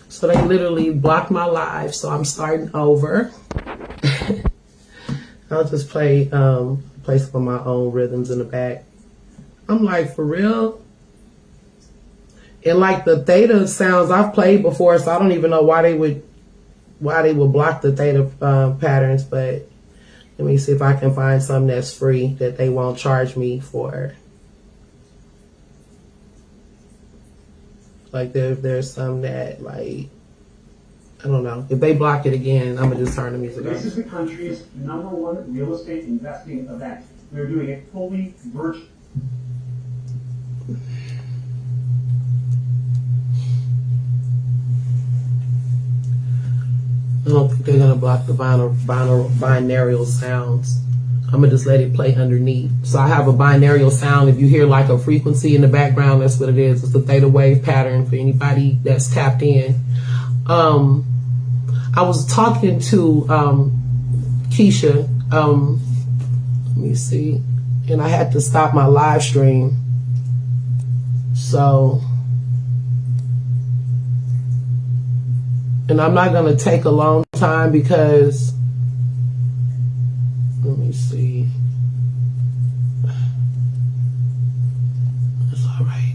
So they literally blocked my live. So I'm starting over. I'll just play some of my own rhythms in the back. I'm like, for real? And like the theta sounds I've played before, so I don't even know why they would block the theta patterns. But let me see if I can find something that's free that they won't charge me for. Like there's some that, like, I don't know. If they block it again, I'm gonna just turn the music off. This is the country's #1 real estate investing event. We're doing it fully virtual. I don't think they're gonna block the binaural sounds. I'm gonna just let it play underneath. So I have a binaural sound. If you hear like a frequency in the background, that's what it is. It's the theta wave pattern for anybody that's tapped in. I was talking to Keisha. Let me see, and I had to stop my live stream. So. And I'm not going to take a long time because, let me see. That's all right.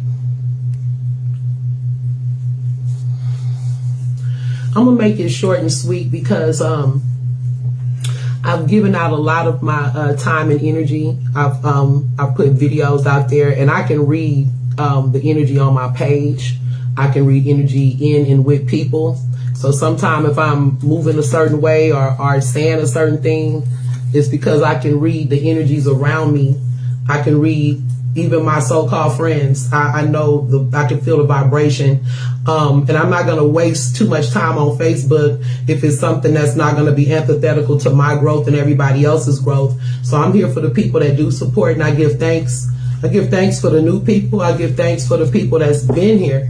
I'm going to make it short and sweet because I've given out a lot of my time and energy. I've put videos out there, and I can read the energy on my page. I can read energy in and with people. So sometime if I'm moving a certain way or saying a certain thing, it's because I can read the energies around me. I can read even my so-called friends. I know I can feel the vibration. And I'm not going to waste too much time on Facebook if it's something that's not going to be antithetical to my growth and everybody else's growth. So I'm here for the people that do support, and I give thanks. I give thanks for the new people. I give thanks for the people that's been here.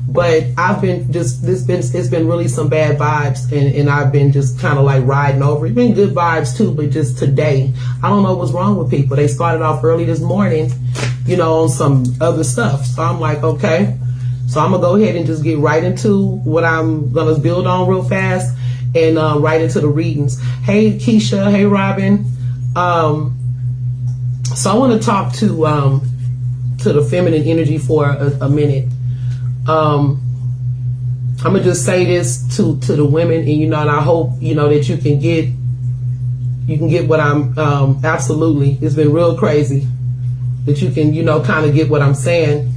But I've been it's been really some bad vibes, and I've been just kind of like riding over. It's been good vibes too, but just today, I don't know what's wrong with people. They started off early this morning, you know, on some other stuff. So I'm like, okay. So I'm gonna go ahead and just get right into what I'm gonna build on real fast, and right into the readings. Hey Keisha, hey Robin. So I want to talk to the feminine energy for a minute. I'm gonna just say this to the women, and you know, and I hope you know that you can get what I'm absolutely. It's been real crazy that you can, you know, kind of get what I'm saying.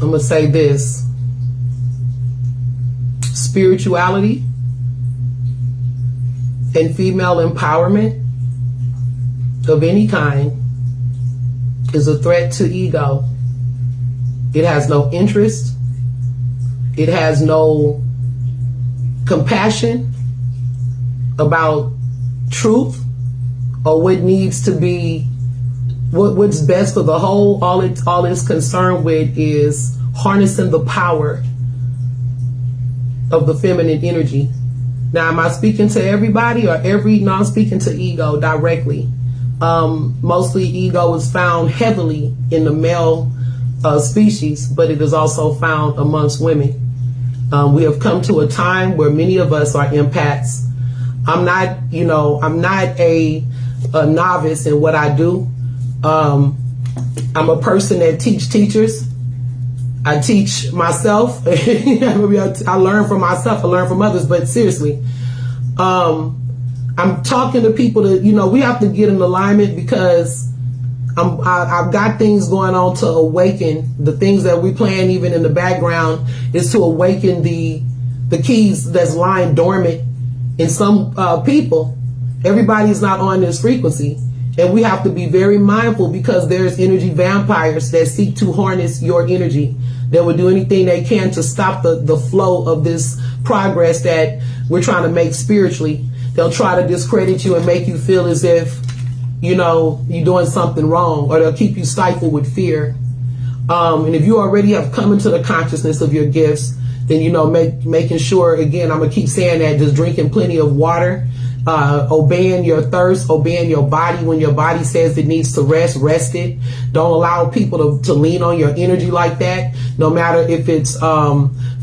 I'm gonna say this: spirituality and female empowerment of any kind is a threat to ego. It has no interest. It has no compassion about truth or what needs to be, what's best for the whole. All it's concerned with is harnessing the power of the feminine energy. Now, am I speaking to everybody or no, I'm speaking to ego directly. Mostly ego is found heavily in the male species, but it is also found amongst women. We have come to a time where many of us are empaths. I'm not a novice in what I do. I'm a person that teachers. I teach myself. I learn from myself. I learn from others. But seriously, I'm talking to people that, you know, we have to get in alignment because I've got things going on to awaken the things that we plan even in the background is to awaken the keys that's lying dormant in some people. Everybody's not on this frequency, and we have to be very mindful because there's energy vampires that seek to harness your energy. They will do anything they can to stop the flow of this progress that we're trying to make spiritually. They'll try to discredit you and make you feel as if, you know, you're doing something wrong, or they'll keep you stifled with fear. And if you already have come into the consciousness of your gifts, then, you know, making sure, again, I'm going to keep saying that, just drinking plenty of water obeying your thirst, obeying your body. When your body says it needs to rest, rest it. Don't allow people to lean on your energy like that, no matter if it's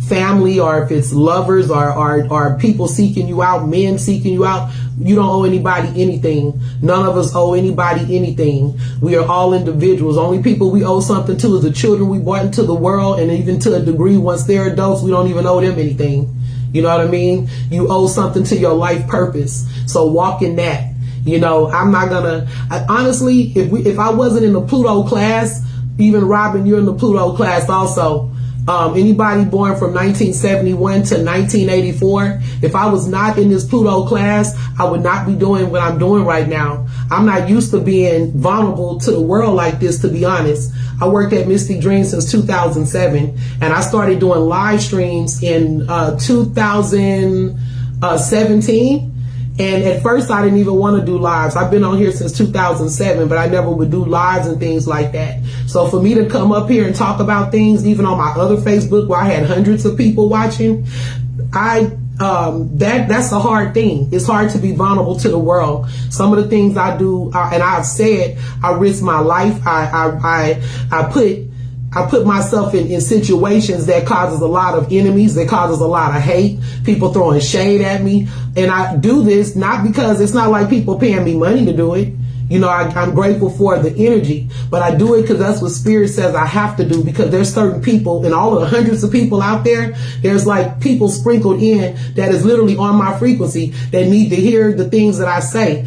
family or if it's lovers or people seeking you out, men seeking you out. You don't owe anybody anything. None of us owe anybody anything. We are all individuals. Only people we owe something to is the children we brought into the world, and even to a degree, once they're adults, we don't even owe them anything. You know what I mean? You owe something to your life purpose. So walk in that. You know, I'm not gonna, honestly, if I wasn't in the Pluto class, even Robin, you're in the Pluto class also. Anybody born from 1971 to 1984, if I was not in this Pluto class, I would not be doing what I'm doing right now. I'm not used to being vulnerable to the world like this, to be honest. I worked at Mystic Dreams since 2007, and I started doing live streams in 2017. And at first I didn't even want to do lives. I've been on here since 2007, but I never would do lives and things like that. So for me to come up here and talk about things, even on my other Facebook where I had hundreds of people watching, that's a hard thing. It's hard to be vulnerable to the world. Some of the things I do, and I've said, I risk my life. I put myself in situations that causes a lot of enemies, that causes a lot of hate, people throwing shade at me. And I do this not because it's not like people paying me money to do it. You know, I'm grateful for the energy, but I do it because that's what Spirit says I have to do, because there's certain people, and all of the hundreds of people out there, there's like people sprinkled in that is literally on my frequency that need to hear the things that I say.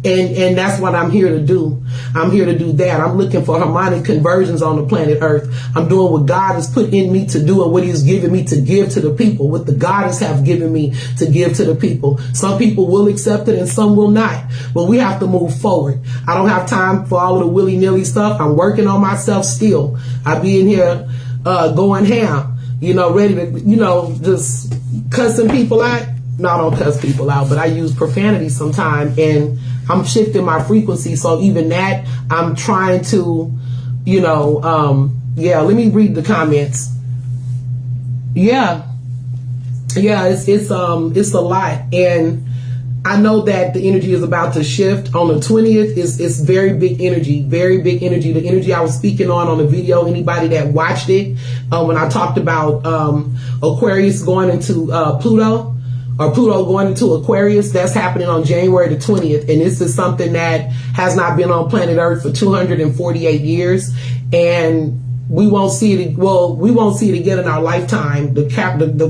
And that's what I'm here to do. I'm here to do that. I'm looking for harmonic conversions on the planet Earth. I'm doing what God has put in me to do and what He's given me to give to the people, what the goddess have given me to give to the people. Some people will accept it and some will not. But we have to move forward. I don't have time for all of the willy-nilly stuff. I'm working on myself still. I be in here going ham, you know, ready to, you know, just cussing people out. No, I don't cuss people out, but I use profanity sometimes, and I'm shifting my frequency. So even that, I'm trying to, you know, let me read the comments. Yeah, it's a lot. And I know that the energy is about to shift on the 20th. It's very big energy, very big energy. The energy I was speaking on the video, anybody that watched it, when I talked about Aquarius going into Pluto, or Pluto going into Aquarius, that's happening on January the 20th. And this is something that has not been on planet Earth for 248 years. And we won't see it. Well, we won't see it again in our lifetime. The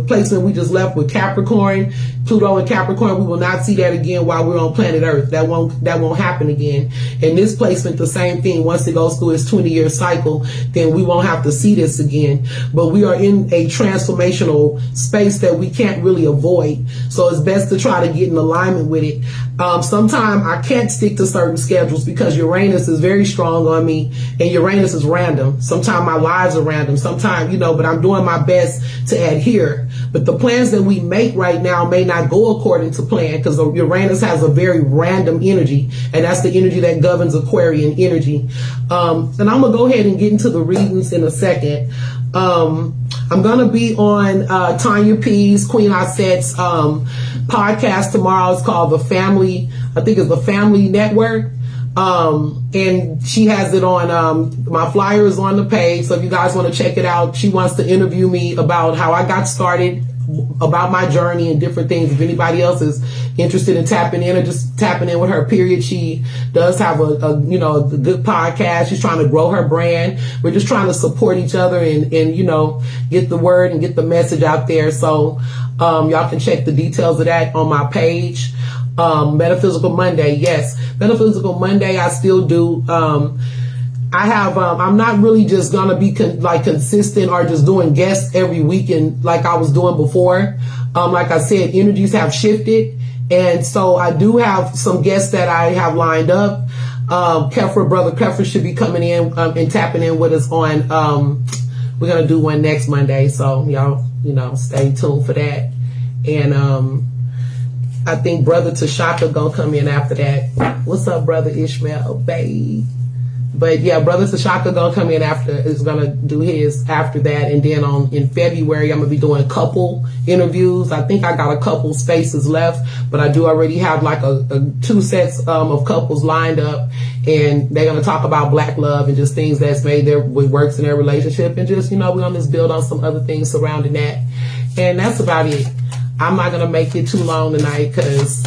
placement we just left with Capricorn, Pluto and Capricorn, we will not see that again while we're on planet Earth. That won't happen again. And this placement, the same thing. Once it goes through its 20-year cycle, then we won't have to see this again. But we are in a transformational space that we can't really avoid. So it's best to try to get in alignment with it. Sometimes I can't stick to certain schedules because Uranus is very strong on me, and Uranus is random. Sometimes my lives are random. Sometimes, you know, but I'm doing my best to adhere. But the plans that we make right now may not go according to plan, because Uranus has a very random energy, and that's the energy that governs Aquarian energy. And I'm gonna go ahead and get into the readings in a second. I'm gonna be on Tanya P's, Queen Aset's podcast tomorrow. It's called The Family, I think it's The Family Network. And she has it on, my flyer is on the page. So if you guys want to check it out, she wants to interview me about how I got started, about my journey and different things. If anybody else is interested in tapping in or just tapping in with her, period, she does have a good podcast. She's trying to grow her brand. We're just trying to support each other and you know, get the word and get the message out there. So, y'all can check the details of that on my page. Metaphysical Monday. Yes. Metaphysical Monday. I still do. I'm not really just going to be consistent or just doing guests every weekend like I was doing before. Like I said, energies have shifted. And so I do have some guests that I have lined up. Brother Kefra should be coming in and tapping in with us on, we're going to do one next Monday. So y'all, you know, stay tuned for that. And, I think Brother Tashaka gonna come in after that. What's up, Brother Ishmael, babe? But yeah, Brother Tashaka gonna come in after, is gonna do his after that, and then in February I'm gonna be doing a couple interviews. I think I got a couple spaces left, but I do already have like a 2 sets of couples lined up, and they're gonna talk about black love and just things that's made their what works in their relationship, and just we're gonna just build on some other things surrounding that, and that's about it. I'm not gonna make it too long tonight because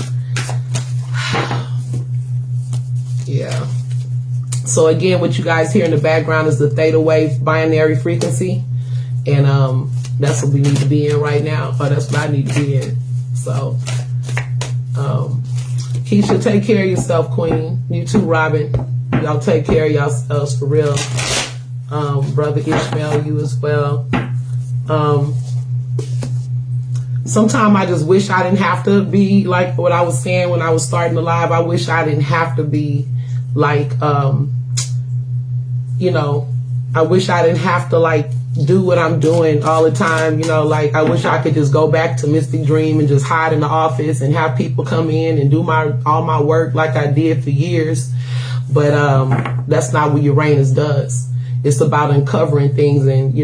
yeah. So again, what you guys hear in the background is the theta wave binary frequency, and that's what we need to be in right now. Or that's what I need to be in. So, Keisha, take care of yourself, Queen. You too, Robin. Y'all take care of yourselves for real. Brother Ishmael, you as well. Sometimes I just wish I didn't have to be like what I was saying when I was starting the live. I wish I didn't have to be like, I wish I didn't have to like do what I'm doing all the time. Like I wish I could just go back to Mystic Dream and just hide in the office and have people come in and do all my work like I did for years. But that's not what Uranus does. It's about uncovering things, and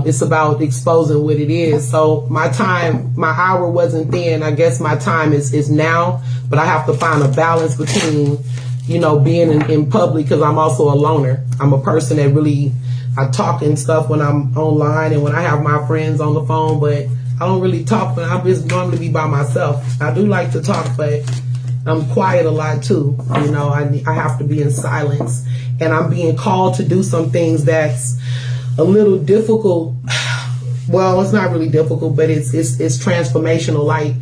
it's about exposing what it is. So my hour wasn't then. I guess my time is now, but I have to find a balance between, being in public, because I'm also a loner. I'm a person that I talk and stuff when I'm online and when I have my friends on the phone, but I don't really talk when I just normally be by myself. I do like to talk, but I'm quiet a lot too. I have to be in silence, and I'm being called to do some things that's a little difficult. Well, it's not really difficult, but it's transformational. Like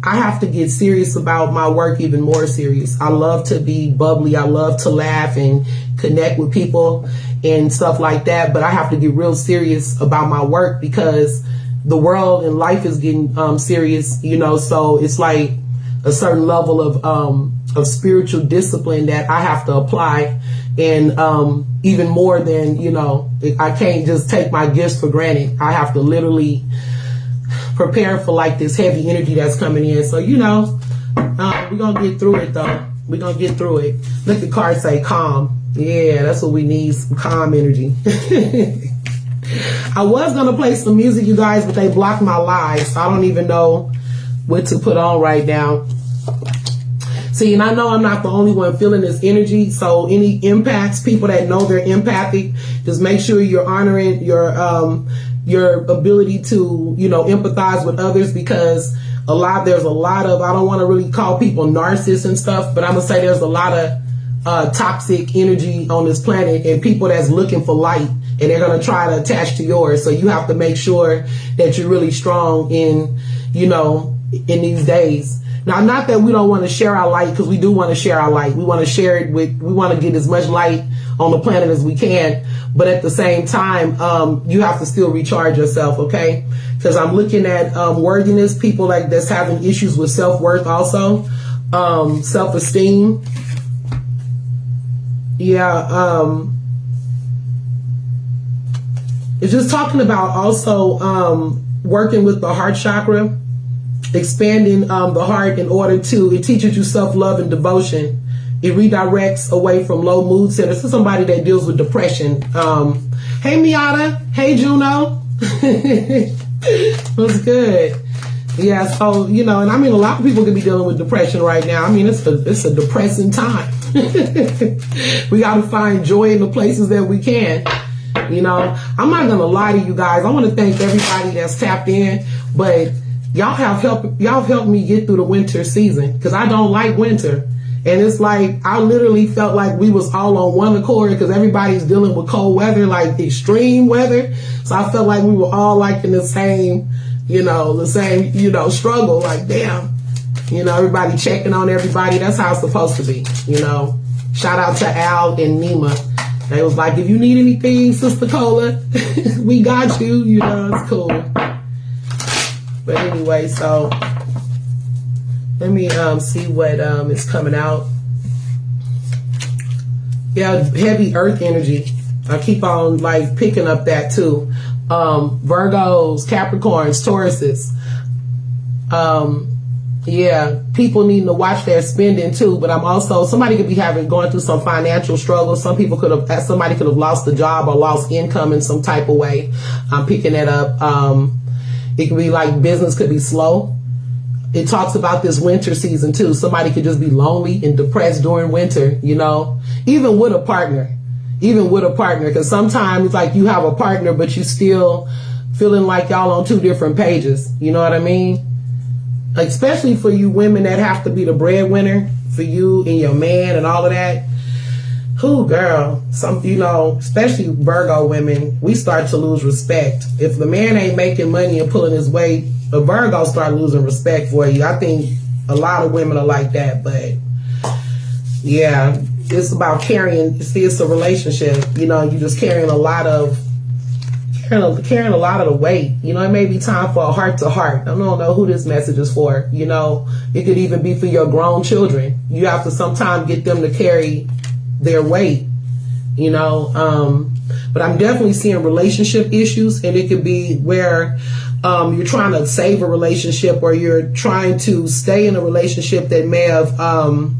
I have to get serious about my work, even more serious. I love to be bubbly. I love to laugh and connect with people and stuff like that. But I have to get real serious about my work because the world and life is getting serious, so it's like a certain level of spiritual discipline that I have to apply. And even more than, I can't just take my gifts for granted. I have to literally prepare for like this heavy energy that's coming in. So, we're going to get through it though. We're going to get through it. Look, the card say calm. Yeah, that's what we need, some calm energy. I was going to play some music, you guys, but they blocked my live. So I don't even know what to put on right now. See, and I know I'm not the only one feeling this energy. So any empaths, people that know they're empathic, just make sure you're honoring your ability to, empathize with others, because there's a lot of, I don't want to really call people narcissists and stuff, but I'm gonna say there's a lot of toxic energy on this planet, and people that's looking for light, and they're gonna try to attach to yours. So you have to make sure that you're really strong in these days. Now, not that we don't want to share our light, because we do want to share our light. We want to share it we want to get as much light on the planet as we can. But at the same time, you have to still recharge yourself, okay? Because I'm looking at worthiness, people like that's having issues with self-worth also, self-esteem. Yeah, it's just talking about also working with the heart chakra, expanding the heart in order to, it teaches you self-love and devotion. It redirects away from low mood centers. This is somebody that deals with depression. Hey, Miata. Hey, Juno. What's good? Yeah, so, and I mean, a lot of people can be dealing with depression right now. I mean, it's a depressing time. We got to find joy in the places that we can. I'm not going to lie to you guys. I want to thank everybody that's tapped in, but y'all have helped me get through the winter season, because I don't like winter. And it's like, I literally felt like we was all on one accord, because everybody's dealing with cold weather, like extreme weather. So I felt like we were all like in the same, struggle. Like, damn, everybody checking on everybody. That's how it's supposed to be, Shout out to Al and Nima. They was like, if you need anything, Sister Cola, we got you, it's cool. But anyway, so let me see what is coming out. Yeah, heavy earth energy. I keep on like picking up that too. Virgos, Capricorns, Tauruses. Yeah, people need to watch their spending too. But I'm also, somebody could be going through some financial struggles. Somebody could have lost a job or lost income in some type of way. I'm picking that up. It could be like business could be slow. It talks about this winter season too. Somebody could just be lonely and depressed during winter, you know, even with a partner, because sometimes it's like you have a partner, but you still feeling like y'all on two different pages. You know what I mean? Especially for you women that have to be the breadwinner for you and your man and all of that. Who, girl, especially Virgo women, we start to lose respect. If the man ain't making money and pulling his weight, the Virgo start losing respect for you. I think a lot of women are like that, but yeah, it's about carrying. See, it's a relationship. You know, you just carrying a lot of the weight. You know, it may be time for a heart to heart. I don't know who this message is for. You know, it could even be for your grown children. You have to sometimes get them to carry their weight, you know. But I'm definitely seeing relationship issues, and it could be where you're trying to save a relationship, or you're trying to stay in a relationship that may have, I'm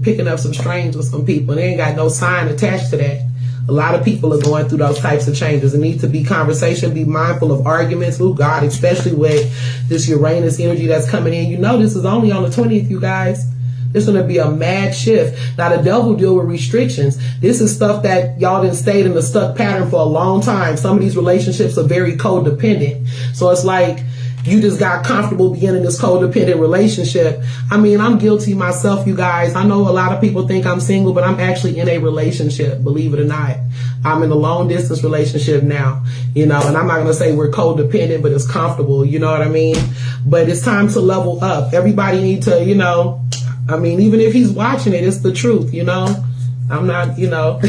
picking up some strains with some people, and they ain't got no sign attached to that. A lot of people are going through those types of changes. It needs to be conversation, be mindful of arguments. Oh God, especially with this Uranus energy that's coming in. You know, this is only on the 20th, you guys. There's going to be a mad shift. Now, the devil deal with restrictions. This is stuff that y'all done stayed in the stuck pattern for a long time. Some of these relationships are very codependent. So it's like you just got comfortable being in this codependent relationship. I mean, I'm guilty myself, you guys. I know a lot of people think I'm single, but I'm actually in a relationship, believe it or not. I'm in a long distance relationship now, you know, and I'm not going to say we're codependent, but it's comfortable. You know what I mean? But it's time to level up. Everybody need to, you know, I mean, even if he's watching it, it's the truth, you know. I'm not, you know.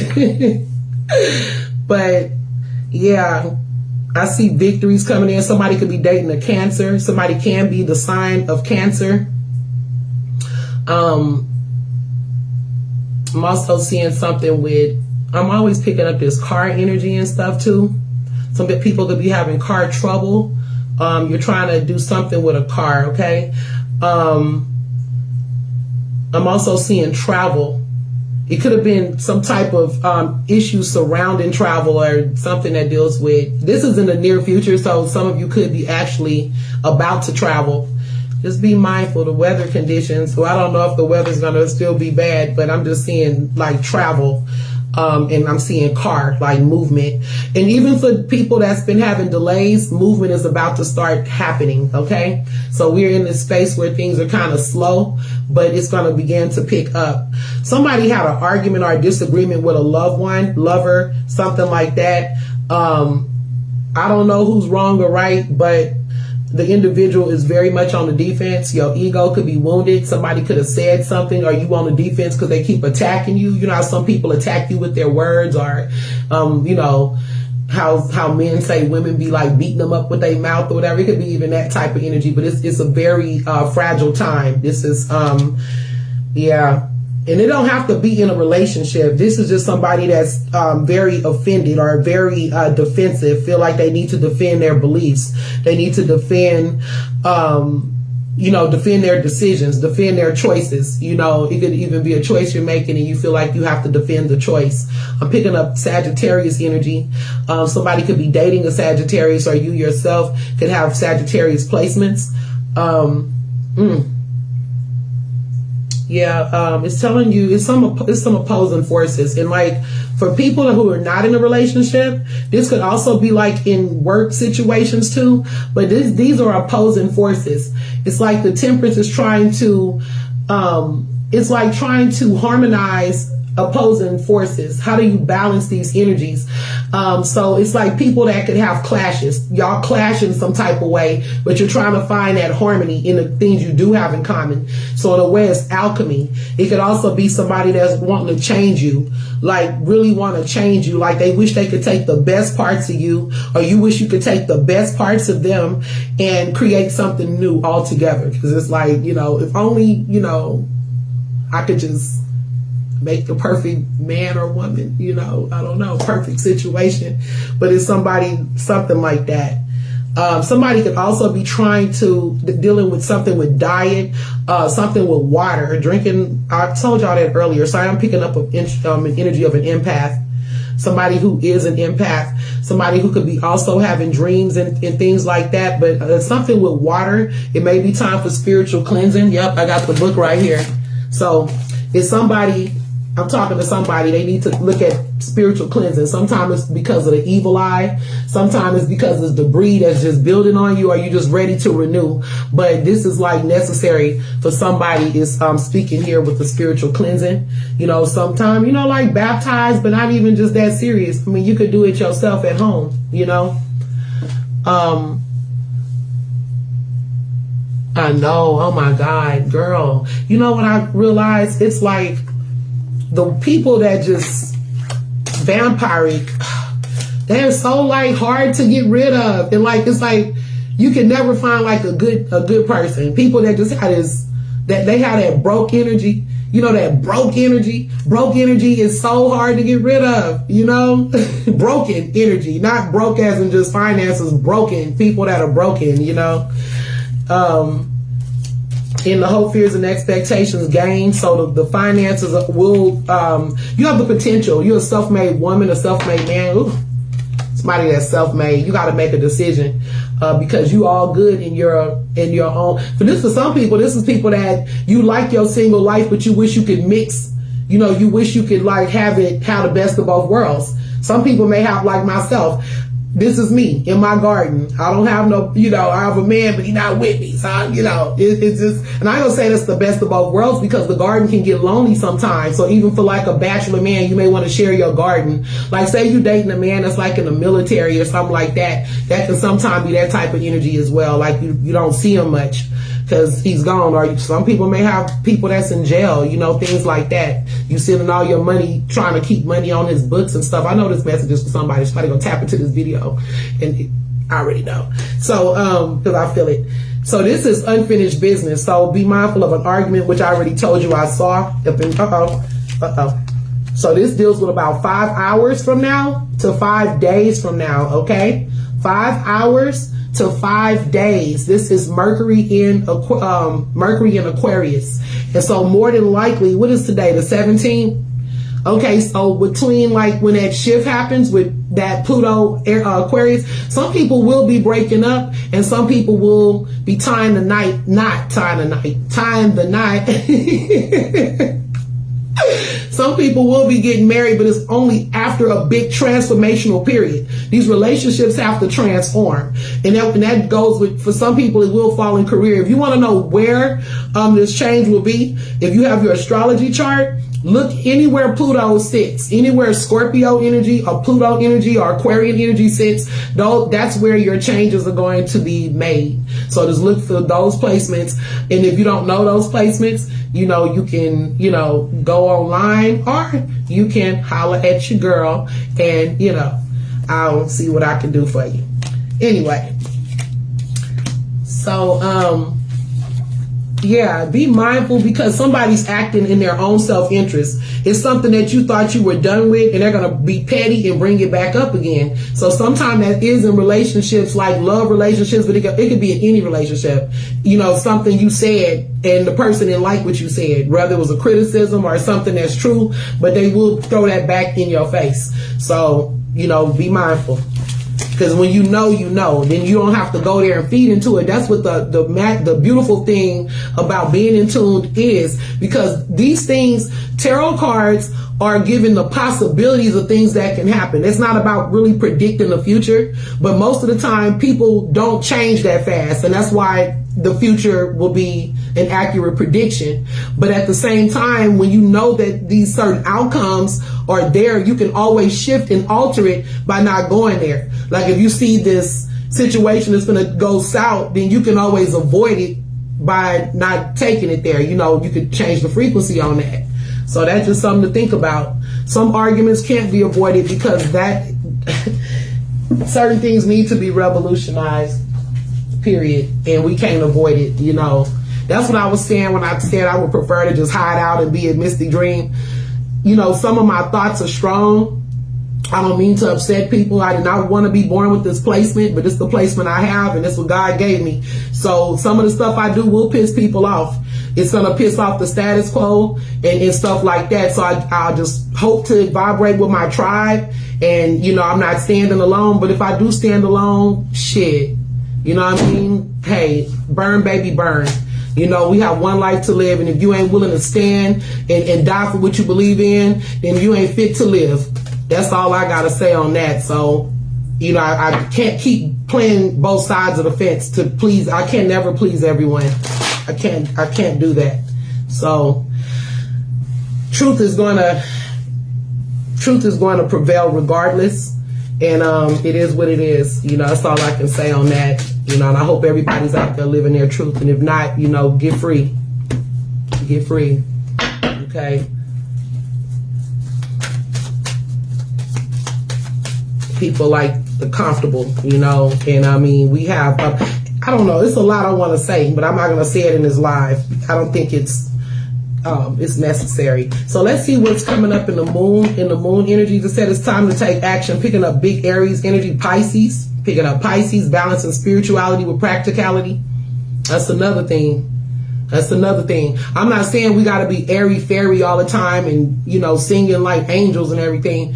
But yeah, I see victories coming in. Somebody could be dating a Cancer. Somebody can be the sign of Cancer. I'm also seeing something with, I'm always picking up this car energy and stuff too. Some people could be having car trouble. You're trying to do something with a car, okay? I'm also seeing travel. It could have been some type of issue surrounding travel, or something that deals with, this is in the near future, so some of you could be actually about to travel. Just be mindful of the weather conditions. So I don't know if the weather's going to still be bad, but I'm just seeing like travel. And I'm seeing car, like movement. And even for people that's been having delays, movement is about to start happening, okay? So we're in this space where things are kind of slow, but it's going to begin to pick up. Somebody had an argument or a disagreement with a loved one, lover, something like that. I don't know who's wrong or right, but the individual is very much on the defense. Your ego could be wounded. Somebody could have said something, or you on the defense because they keep attacking you. You know how some people attack you with their words, or, you know, how men say women be like beating them up with their mouth or whatever. It could be even that type of energy, but it's a very fragile time. This is, yeah. And it don't have to be in a relationship. This is just somebody that's very offended or very defensive, feel like they need to defend their beliefs. They need to defend, defend their decisions, defend their choices. You know, it could even be a choice you're making and you feel like you have to defend the choice. I'm picking up Sagittarius energy. Somebody could be dating a Sagittarius, or you yourself could have Sagittarius placements. Yeah, it's telling you it's some opposing forces. And like for people who are not in a relationship, this could also be like in work situations too. But these are opposing forces. It's like the Temperance is trying to, it's like trying to harmonize opposing forces. How do you balance these energies? So it's like people that could have clashes. Y'all clash in some type of way, but you're trying to find that harmony in the things you do have in common. So in a way, it's alchemy. It could also be somebody that's wanting to change you, like really want to change you. Like they wish they could take the best parts of you, or you wish you could take the best parts of them and create something new altogether. Because it's like, you know, if only, you know, I could just make the perfect man or woman, you know, I don't know, perfect situation, but it's something like that. Somebody could also be dealing with something with diet, something with water, drinking. I told y'all that earlier. Sorry, I'm picking up an energy of an empath. Somebody who is an empath, somebody who could be also having dreams and things like that. But something with water, it may be time for spiritual cleansing. Yep, I got the book right here. So it's somebody, I'm talking to somebody, they need to look at spiritual cleansing. Sometimes it's because of the evil eye. Sometimes it's because it's debris that's just building on you, or you just ready to renew. But this is like necessary for somebody is speaking here with the spiritual cleansing. You know, sometimes, you know, like baptized, but not even just that serious. I mean, you could do it yourself at home, you know. I know. Oh my God, girl. You know what I realized? It's like the people that just vampiric, they're so like hard to get rid of. And like, it's like you can never find like a good person. People that just had this, that they have that broke energy. You know, that broke energy is so hard to get rid of, you know. Broken energy, not broke as in just finances, broken people that are broken, you know. In the hope, fears, and expectations gain. So the finances will, you have the potential. You're a self-made woman, a self-made man. Ooh, somebody that's self-made. You got to make a decision because you all good in your own. For this, for some people, this is people that you like your single life, but you wish you could mix. You know, you wish you could like have the best of both worlds. Some people may have, like myself. This is me in my garden. I don't have no, you know, I have a man, but he's not with me. So, you know, it's just, and I don't say that's the best of both worlds because the garden can get lonely sometimes. So even for like a bachelor man, you may want to share your garden. Like say you dating a man that's like in the military or something like that. That can sometimes be that type of energy as well. Like you don't see him much because he's gone. Or some people may have people that's in jail, you know, things like that. You sending all your money, trying to keep money on his books and stuff. I know this message is for somebody. Somebody gonna tap into this video, and I already know. So, because I feel it. So this is unfinished business. So be mindful of an argument, which I already told you I saw. So this deals with about 5 hours from now to 5 days from now. Okay, 5 hours to 5 days. This is Mercury in Aquarius. And so more than likely, what is today, the 17th? Okay, so between like when that shift happens with that Pluto Aquarius, some people will be breaking up and some people will be tying the knot. Some people will be getting married, but it's only after a big transformational period. These relationships have to transform. And that goes with, for some people, it will fall in career. If you want to know where this change will be, if you have your astrology chart, look anywhere Pluto sits, anywhere Scorpio energy or Pluto energy or Aquarian energy sits, that's where your changes are going to be made. So just look for those placements. And if you don't know those placements, you know, you can, you know, go online or you can holler at your girl and, you know, I'll see what I can do for you. Anyway, so, yeah, be mindful because somebody's acting in their own self-interest. It's something that you thought you were done with and they're going to be petty and bring it back up again. So sometimes that is in relationships, like love relationships, but it could be in any relationship. You know, something you said and the person didn't like what you said, whether it was a criticism or something that's true, but they will throw that back in your face. So, you know, be mindful. Because when you know, then you don't have to go there and feed into it. That's what the beautiful thing about being in tune is, because these things, tarot cards are given the possibilities of things that can happen. It's not about really predicting the future, but most of the time people don't change that fast. And that's why the future will be an accurate prediction. But at the same time, when you know that these certain outcomes are there, you can always shift and alter it by not going there. Like if you see this situation that's going to go south, then you can always avoid it by not taking it there. You know, you could change the frequency on that. So that's just something to think about. Some arguments can't be avoided because that certain things need to be revolutionized, period. And we can't avoid it, you know. That's what I was saying when I said I would prefer to just hide out and be a mystic dream. You know, some of my thoughts are strong, I don't mean to upset people. I did not want to be born with this placement, but it's the placement I have, and it's what God gave me. So some of the stuff I do will piss people off. It's going to piss off the status quo and stuff like that. So I'll just hope to vibrate with my tribe. And, you know, I'm not standing alone. But if I do stand alone, shit, you know what I mean? Hey, burn, baby, burn. You know, we have one life to live. And if you ain't willing to stand and die for what you believe in, then you ain't fit to live. That's all I got to say on that. So, you know, I can't keep playing both sides of the fence to please. I can never please everyone. I can't do that. So truth is going to prevail regardless. And it is what it is. You know, that's all I can say on that. You know, and I hope everybody's out there living their truth. And if not, you know, get free. Get free. Okay. People like the comfortable, you know, and I mean, we have, I don't know, it's a lot I want to say, but I'm not going to say it in this live. I don't think it's necessary. So let's see what's coming up in the moon energy. Just said it's time to take action, picking up big Aries energy, Pisces, picking up Pisces, balancing spirituality with practicality. That's another thing. I'm not saying we got to be airy fairy all the time and, you know, singing like angels and everything.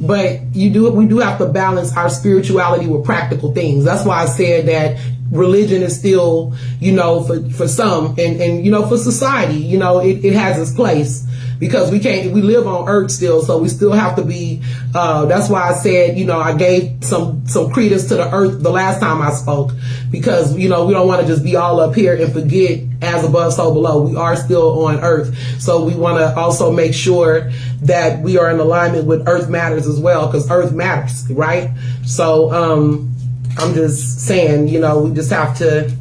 But we do have to balance our spirituality with practical things. That's why I said that religion is still, you know, for some and you know, for society, you know, it has its place because we live on earth still. So we still have to be, that's why I said, you know, I gave some credence to the earth the last time I spoke because, you know, we don't want to just be all up here and forget as above, so below. We are still on earth. So we want to also make sure that we are in alignment with earth matters as well, because earth matters, right? So I'm just saying, you know, we just have to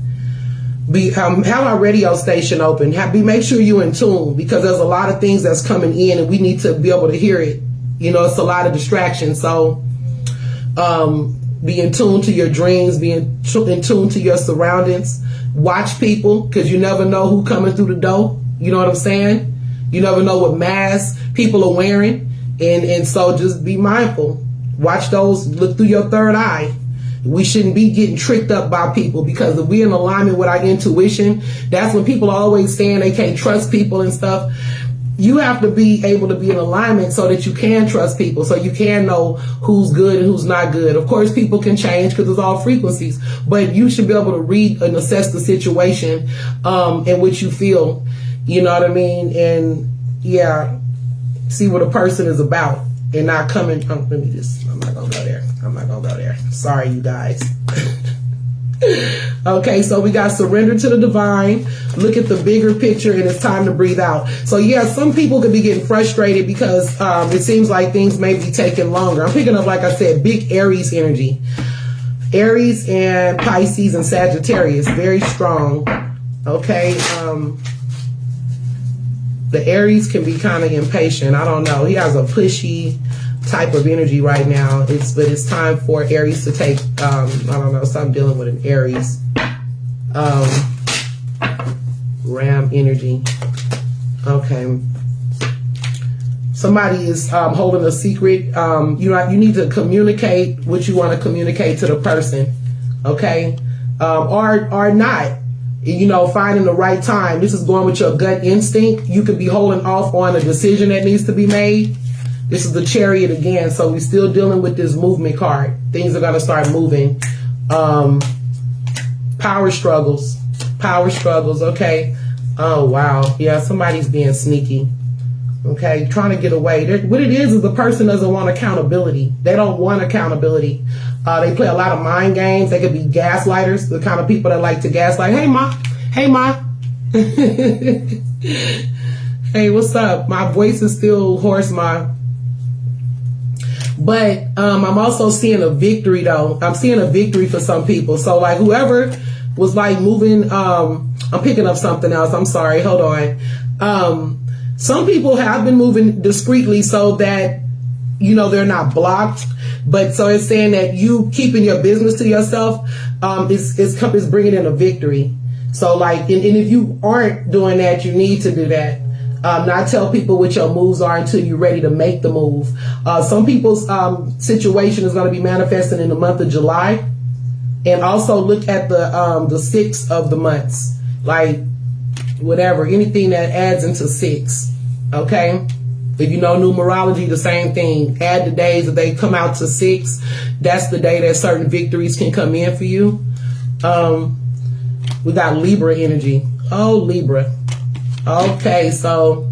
be have our radio station open. Make sure you're in tune because there's a lot of things that's coming in and we need to be able to hear it. You know, it's a lot of distraction. So be in tune to your dreams, be in tune to your surroundings. Watch people because you never know who coming through the door. You know what I'm saying? You never know what masks people are wearing. And so just be mindful. Watch those, look through your third eye. We shouldn't be getting tricked up by people because if we're in alignment with our intuition, that's when people are always saying they can't trust people and stuff. You have to be able to be in alignment so that you can trust people, so you can know who's good and who's not good. Of course, people can change because it's all frequencies, but you should be able to read and assess the situation in which you feel, you know what I mean? And yeah, see what a person is about and not coming. I'm not going to go there. Sorry, you guys. Okay, so we got surrender to the divine, look at the bigger picture, and it's time to breathe out. So yeah, some people could be getting frustrated because it seems like things may be taking longer. I'm picking up, like I said, big Aries energy. Aries and Pisces and Sagittarius, very strong. Okay, the Aries can be kind of impatient. I don't know. He has a pushy type of energy right now. But it's time for Aries to take, I don't know, so I'm dealing with an Aries. Ram energy. Okay. Somebody is holding a secret. You need to communicate what you want to communicate to the person. Okay. Or not. You know, finding the right time. This is going with your gut instinct. You could be holding off on a decision that needs to be made. This is the Chariot again. So we're still dealing with this movement card. Things are going to start moving. Power struggles. Okay. Oh, wow. Yeah, somebody's being sneaky. Okay. Trying to get away. What it is the person doesn't want accountability. They don't want accountability. They play a lot of mind games. They could be gaslighters, the kind of people that like to gaslight. Hey, Ma. Hey, what's up? My voice is still hoarse, Ma. But I'm also seeing a victory, though. I'm seeing a victory for some people. So, like, whoever was, like, moving, I'm picking up something else. I'm sorry. Hold on. Some people have been moving discreetly so that, you know, they're not blocked. But so it's saying that you keeping your business to yourself is bringing in a victory. So, like, and if you aren't doing that, you need to do that. Not tell people what your moves are until you're ready to make the move. Some people's situation is going to be manifesting in the month of July. And also look at the 6 of the months, like whatever, anything that adds into 6. Okay. If you know numerology, the same thing. Add the days that they come out to 6. That's the day that certain victories can come in for you. We got Libra energy. Oh, Libra. Okay, so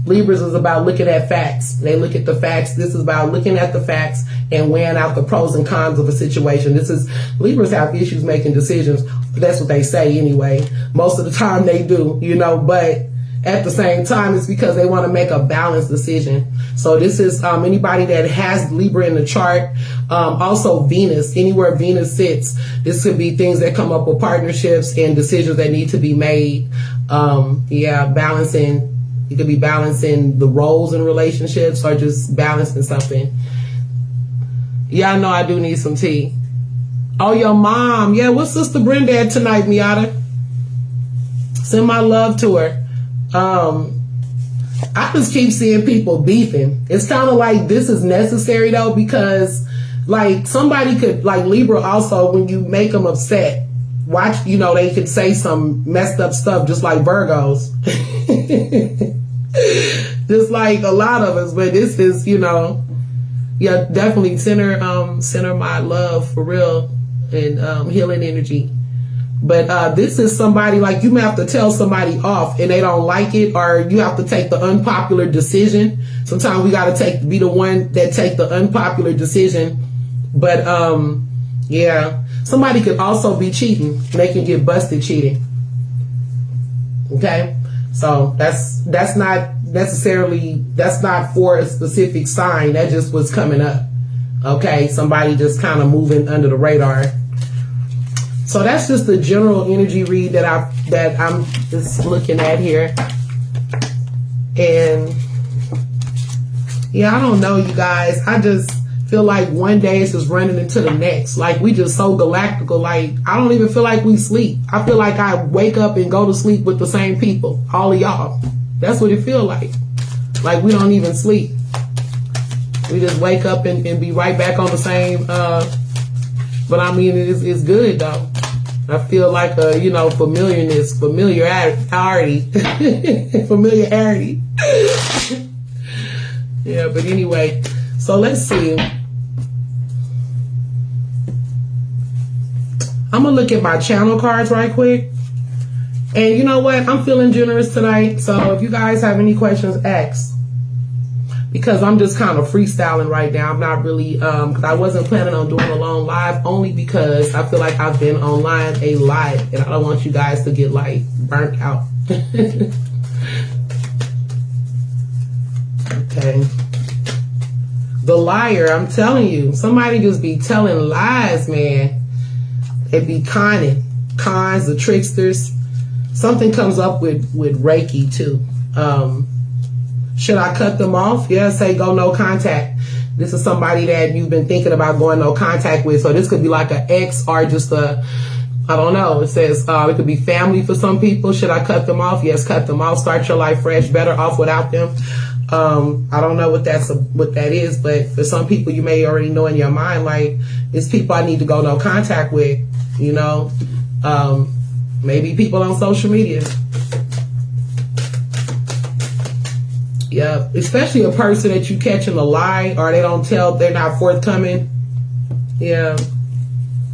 Libras is about looking at facts. They look at the facts. This is about looking at the facts and weighing out the pros and cons of a situation. Libras have issues making decisions. That's what they say anyway. Most of the time they do, but at the same time, it's because they want to make a balanced decision. So this is anybody that has Libra in the chart. Also Venus, anywhere Venus sits, this could be things that come up with partnerships and decisions that need to be made. Balancing. You could be balancing the roles in relationships or just balancing something. Yeah, I know I do need some tea. Oh, your mom. Yeah, what's Sister Brenda at tonight, Miata? Send my love to her. I just keep seeing people beefing. It's kind of like this is necessary though, because like somebody could, like Libra also, when you make them upset, watch, they could say some messed up stuff just like Virgos. Just like a lot of us, but this is, definitely center my love for real and healing energy. But this is somebody, like, you may have to tell somebody off and they don't like it, or you have to take the unpopular decision. Sometimes we got to be the one that take the unpopular decision. But somebody could also be cheating. They can get busted cheating. Okay, so that's not for a specific sign. That just was coming up. Okay, somebody just kind of moving under the radar. So that's just the general energy read that I'm just looking at here. And I don't know, you guys. I just feel like one day it's just running into the next. Like we just so galactical. Like I don't even feel like we sleep. I feel like I wake up and go to sleep with the same people. All of y'all. That's what it feel like. Like we don't even sleep. We just wake up and be right back on the same. But I mean, it's good though. I feel like familiarity. Yeah, but anyway, so let's see. I'm gonna look at my channel cards right quick. And you know what? I'm feeling generous tonight. So if you guys have any questions, ask. Because I'm just kind of freestyling right now. I'm not really, because I wasn't planning on doing a long live, only because I feel like I've been online a lot and I don't want you guys to get like burnt out. Okay. The liar, I'm telling you, somebody just be telling lies, man. They be conning. Cons, the tricksters. Something comes up with Reiki too. Should I cut them off? Yeah, say go no contact. This is somebody that you've been thinking about going no contact with. So this could be like an ex or just I don't know. It says it could be family for some people. Should I cut them off? Yes, cut them off. Start your life fresh, better off without them. I don't know what that is, but for some people you may already know in your mind, like it's people I need to go no contact with, maybe people on social media. Yeah, especially a person that you catch in a lie or they're not forthcoming. Yeah,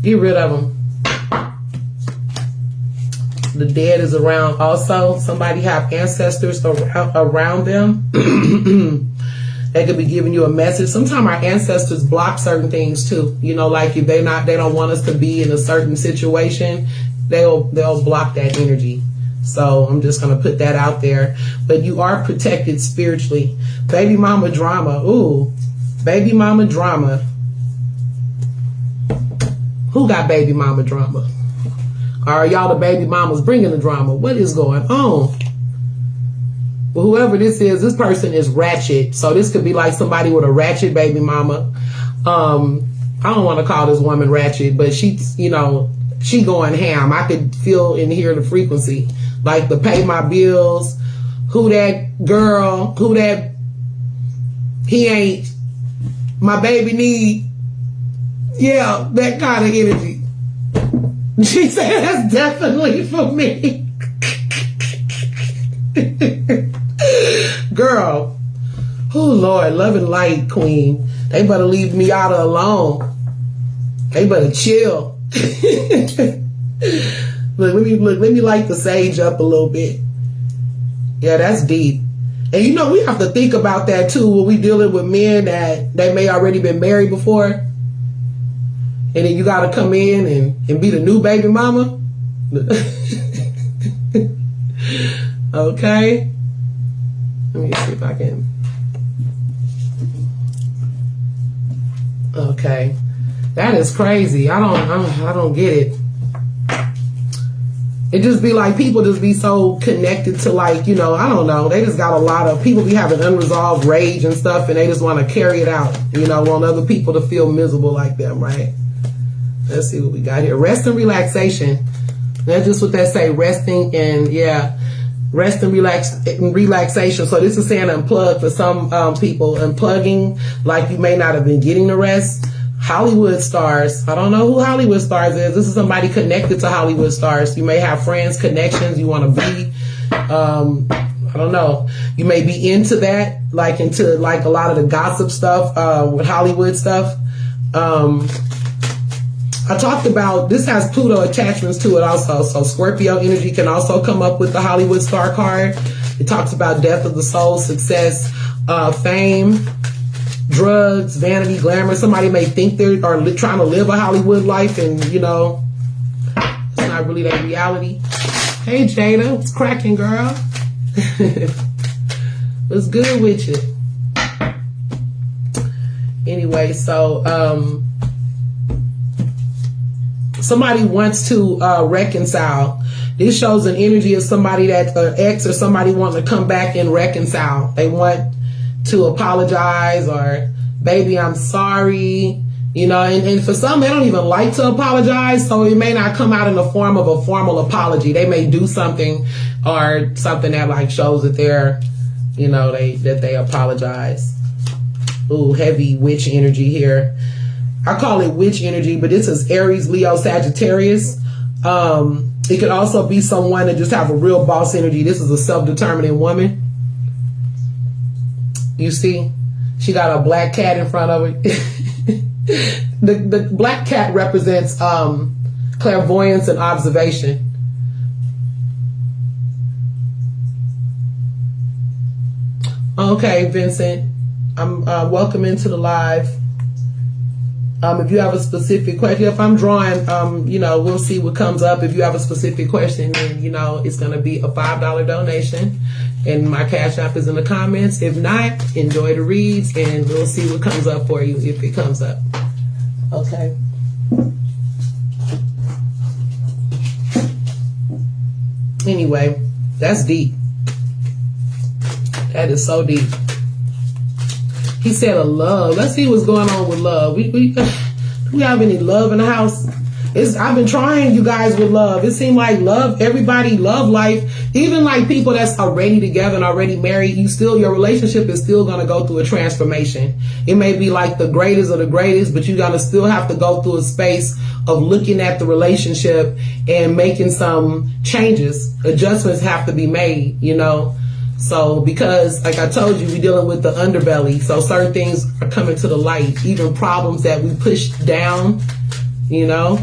get rid of them. The dead is around. Also, somebody have ancestors around them. They could be giving you a message. Sometimes our ancestors block certain things too. Like if they don't want us to be in a certain situation, they'll block that energy. So I'm just going to put that out there. But you are protected spiritually. Baby mama drama. Ooh, baby mama drama. Who got baby mama drama? Are y'all the baby mamas bringing the drama? What is going on? Well, whoever this is, this person is ratchet. So this could be like somebody with a ratchet baby mama. I don't want to call this woman ratchet, but she's, she going ham. I could feel and hear the frequency. Like the pay my bills, who that girl, who that he ain't, my baby need. Yeah, that kind of energy. She said that's definitely for me. Girl. Oh Lord, love and light, queen. They better leave me out alone. They better chill. Let me light the sage up a little bit. Yeah, that's deep. And you know, we have to think about that too when we dealing with men that they may already been married before. And then you gotta come in and be the new baby mama. Okay. Let me see if I can. Okay. That is crazy. I don't get it. It just be like people just be so connected to, like, you know, I don't know. They just got a lot of people be having unresolved rage and stuff, and they just want to carry it out, you know, want other people to feel miserable like them, right? Let's see what we got here. Rest and relaxation. That's just what they say, resting and, yeah, rest and relaxation. So this is saying unplug for some people. Unplugging, like you may not have been getting the rest. Hollywood stars. I don't know who Hollywood stars is. This is somebody connected to Hollywood stars. You may have friends, connections you want to be. I don't know. You may be into that, like into like a lot of the gossip stuff with Hollywood stuff. I talked about, this has Pluto attachments to it also. So Scorpio energy can also come up with the Hollywood star card. It talks about death of the soul, success, fame, drugs, vanity, glamour. Somebody may think they're trying to live a Hollywood life, and you know, it's not really that reality. Hey Jada, what's cracking, girl? What's good with you? Anyway, so somebody wants to reconcile. This shows an energy of somebody that's an ex or somebody wanting to come back and reconcile. They want to apologize, or baby, I'm sorry, you know, and for some, they don't even like to apologize, so it may not come out in the form of a formal apology. They may do something or something that like shows that they're, you know, that they apologize. Ooh, heavy witch energy here. I call it witch energy, but this is Aries, Leo, Sagittarius. It could also be someone that just have a real boss energy. This is a self-determining woman. You see, she got a black cat in front of her. The black cat represents clairvoyance and observation. Okay, Vincent, I'm welcome into the live. If you have a specific question, if I'm drawing, you know, we'll see what comes up. If you have a specific question, then, you know, it's going to be a $5 donation. And my Cash App is in the comments. If not, enjoy the reads, and we'll see what comes up for you if it comes up. Okay. Anyway, that's deep. That is so deep. He said a love. Let's see what's going on with love. Do we have any love in the house? I've been trying, you guys, with love. It seemed like love, everybody love life. Even like people that's already together and already married, your relationship is still going to go through a transformation. It may be like the greatest of the greatest, but you're going to still have to go through a space of looking at the relationship and making some changes. Adjustments have to be made, you know. So because, like I told you, we're dealing with the underbelly. So certain things are coming to the light, even problems that we pushed down, you know.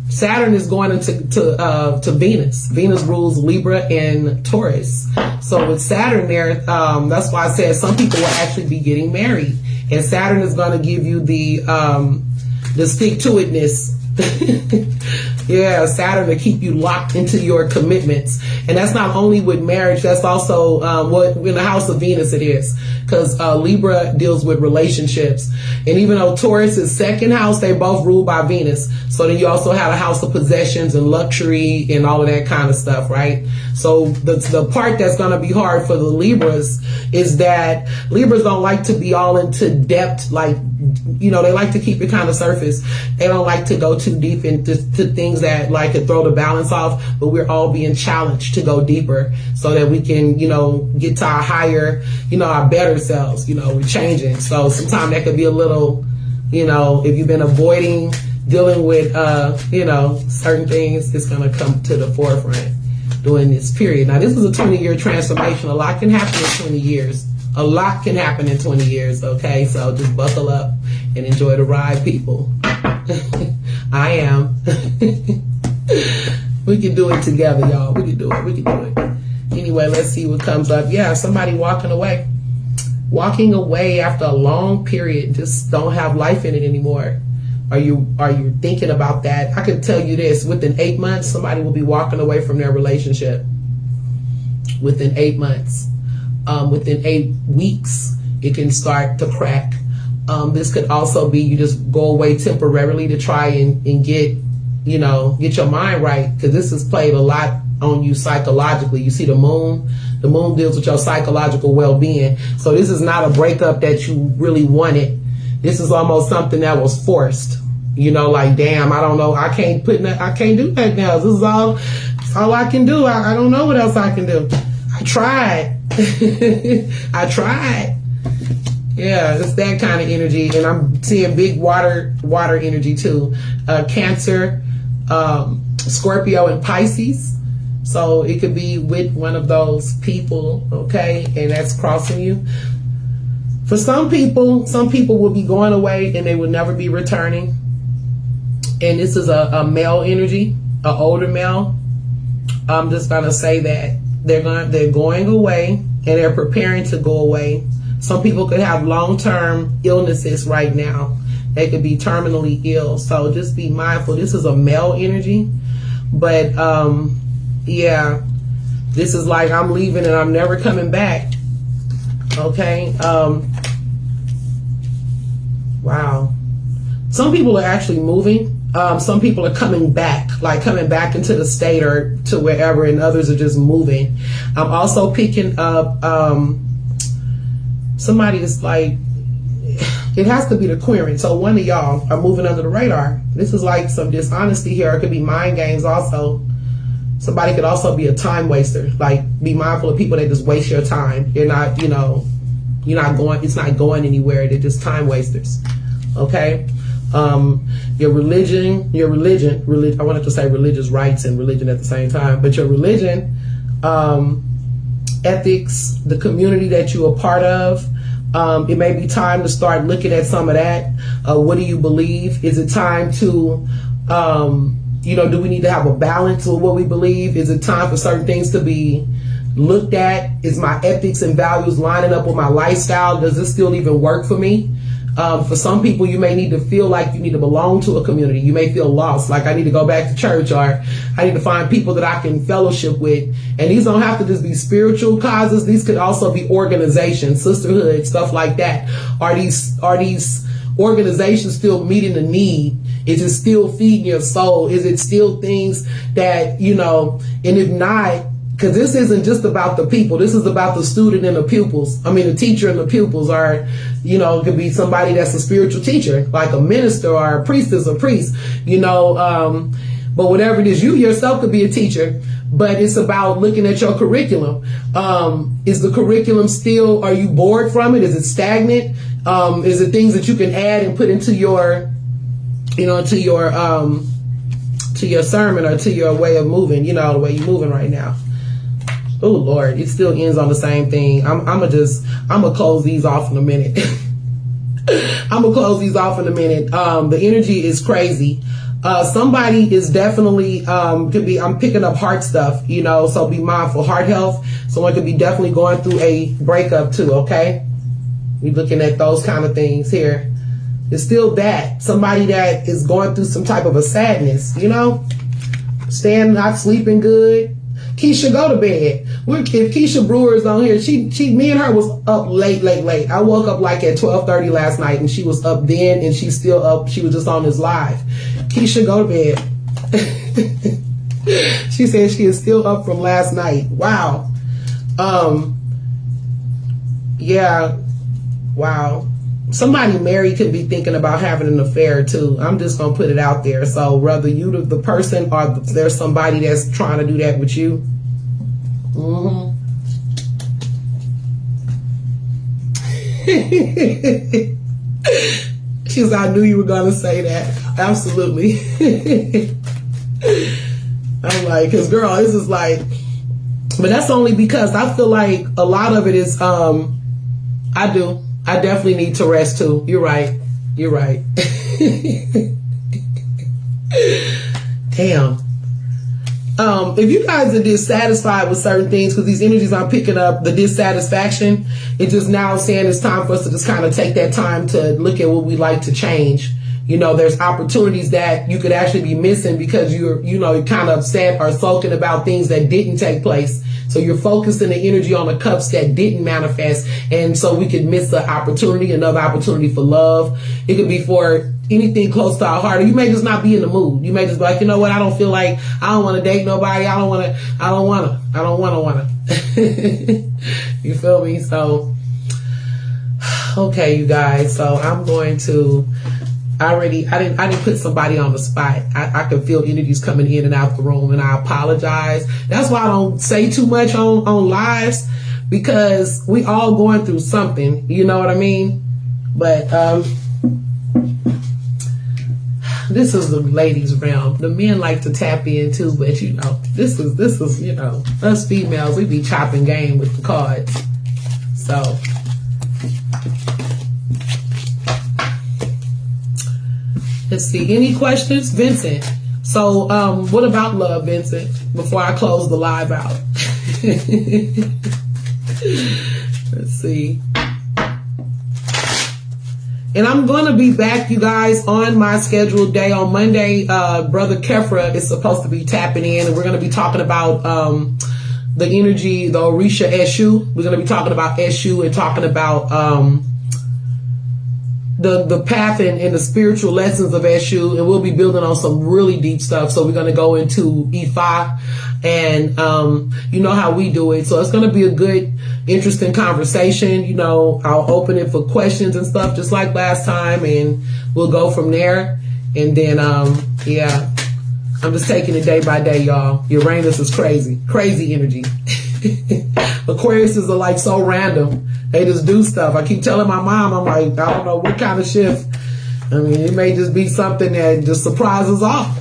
Saturn is going to Venus. Venus rules Libra and Taurus. So with Saturn there, that's why I said some people will actually be getting married. And Saturn is going to give you the stick-to-itness. Yeah, Saturn to keep you locked into your commitments. And that's not only with marriage, that's also what in the house of Venus it is. Because Libra deals with relationships. And even though Taurus is second house, they both ruled by Venus. So then you also have a house of possessions and luxury and all of that kind of stuff, right? So the part that's going to be hard for the Libras is that Libras don't like to be all into debt, like you know, they like to keep it kind of surface. They don't like to go too deep into to things that like could throw the balance off, but we're all being challenged to go deeper so that we can, you know, get to our higher, you know, our better selves. You know, we're changing. So sometimes that could be a little, you know, if you've been avoiding dealing with, you know, certain things, it's going to come to the forefront during this period. Now, this is a 20-year transformation. A lot can happen in 20 years. A lot can happen in 20 years, okay? So just buckle up and enjoy the ride, people. I am. We can do it together, y'all. We can do it. We can do it. Anyway, let's see what comes up. Yeah, somebody walking away. Walking away after a long period, just don't have life in it anymore. Are you thinking about that? I can tell you this, within 8 months, somebody will be walking away from their relationship. Within 8 months. Within 8 weeks, it can start to crack. This could also be you just go away temporarily to try and get, you know, get your mind right. Because this has played a lot on you psychologically. You see the moon? The moon deals with your psychological well-being. So this is not a breakup that you really wanted. This is almost something that was forced. You know, like, damn, I don't know. I can't do that now. This is all I can do. I don't know what else I can do. I tried. I tried. Yeah, it's that kind of energy. And I'm seeing big water energy too. Cancer, Scorpio, and Pisces. So it could be with one of those people, okay? And that's crossing you. For some people will be going away and they will never be returning. And this is a male energy, an older male. I'm just gonna say that they're going away and they're preparing to go away. Some people could have long-term illnesses right now. They could be terminally ill. So just be mindful. This is a male energy, but yeah, this is like I'm leaving and I'm never coming back. Okay. Wow. Some people are actually moving. Some people are coming back into the state or to wherever, and others are just moving. I'm also picking up somebody is like, it has to be the queering. So one of y'all are moving under the radar. This is like some dishonesty here. It could be mind games also. Somebody could also be a time waster. Like, be mindful of people that just waste your time. You're not, you know, it's not going anywhere. They're just time wasters. Okay? Your religion, I wanted to say religious rights and religion at the same time, but your religion, ethics, the community that you're a part of, it may be time to start looking at some of that. What do you believe? Is it time to, do we need to have a balance with what we believe? Is it time for certain things to be looked at? Is my ethics and values lining up with my lifestyle? Does this still even work for me? For some people, you may need to feel like you need to belong to a community. You may feel lost, like I need to go back to church, or I need to find people that I can fellowship with. And these don't have to just be spiritual causes. These could also be organizations, sisterhood, stuff like that. Are these organizations still meeting the need? Is it still feeding your soul? Is it still things that, and if not, because this isn't just about the people. This is about the student and the pupils. I mean, the teacher and the pupils are, it could be somebody that's a spiritual teacher, like a minister or a priestess or priest, but whatever it is, you yourself could be a teacher, but it's about looking at your curriculum. Is the curriculum still, are you bored from it? Is it stagnant? Is it things that you can add and put into your, to your sermon or to your way of moving, the way you're moving right now? Oh Lord, it still ends on the same thing. I'm gonna close these off in a minute. The energy is crazy. Somebody is definitely, I'm picking up heart stuff, so be mindful. Heart health. Someone could be definitely going through a breakup too, okay? We're looking at those kind of things here. It's still that. Somebody that is going through some type of a sadness, staying, not sleeping good. Keisha, go to bed. If Keisha Brewer is on here, me and her was up late. I woke up like at 12:30 last night, and she was up then, and she's still up. She was just on this live. Keisha, go to bed. She said she is still up from last night. Wow. Yeah. Wow. somebody married could be thinking about having an affair too. I'm just gonna put it out there. So whether you the person or there's somebody that's trying to do that with you. She's, I knew you were gonna say that. Absolutely. I'm like, cause girl, this is like, but that's only because I feel like a lot of it is, I definitely need to rest too. You're right. Damn. If you guys are dissatisfied with certain things, because these energies I'm picking up, the dissatisfaction, it's just now saying it's time for us to just kind of take that time to look at what we like to change. You know, there's opportunities that you could actually be missing because you're kind of upset or sulking about things that didn't take place. So you're focusing the energy on the cups that didn't manifest. And so we could miss the opportunity, another opportunity for love. It could be for anything close to our heart. Or you may just not be in the mood. You may just be like, you know what? I don't feel like, I don't want to date nobody. I don't want to. You feel me? So, okay, you guys. So I'm going to, I didn't put somebody on the spot. I can feel energies coming in and out the room, and I apologize. That's why I don't say too much on lives, because we all going through something, you know what I mean? But this is the ladies' realm. The men like to tap in too, but this is us females, we be chopping game with the cards. So let's see. Any questions? Vincent. So, what about love, Vincent? Before I close the live out. Let's see. And I'm going to be back, you guys, on my scheduled day on Monday. Brother Kefra is supposed to be tapping in, and we're going to be talking about the energy, the Orisha Eshu. We're going to be talking about Eshu and talking about the path and the spiritual lessons of Eshu, and we'll be building on some really deep stuff. So we're going to go into Ifa, and you know how we do it. So it's going to be a good, interesting conversation. You know, I'll open it for questions and stuff just like last time, and we'll go from there. And then, yeah, I'm just taking it day by day, y'all. Uranus is crazy energy. Aquariuses are like so random. They just do stuff. I keep telling my mom, I'm like, I don't know what kind of shift. I mean, it may just be something that just surprises off.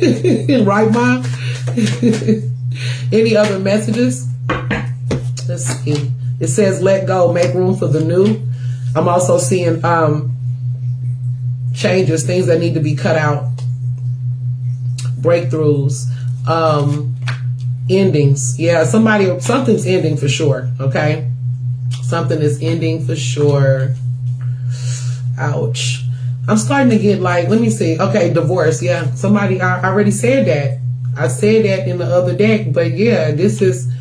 Right, Mom? Any other messages? Let's see. It says, let go, make room for the new. I'm also seeing changes, things that need to be cut out, breakthroughs, endings. Yeah, something's ending for sure. Okay. Something is ending for sure. Ouch. I'm starting to get like, let me see. Okay, divorce. Yeah, somebody, I already said that. I said that in the other deck, but yeah, this is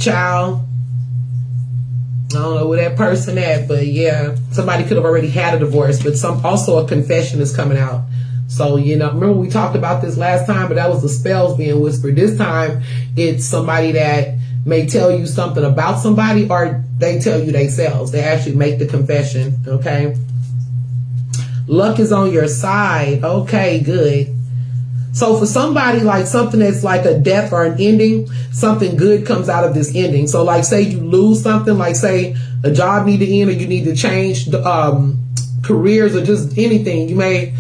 child. I don't know where that person at, but yeah, somebody could have already had a divorce, but also a confession is coming out. So, remember we talked about this last time, but that was the spells being whispered. This time, it's somebody that may tell you something about somebody, or they tell you themselves. They actually make the confession, okay? Luck is on your side. Okay, good. So for somebody, like something that's like a death or an ending, something good comes out of this ending. So like say you lose something, like say a job need to end, or you need to change careers, or just anything. You may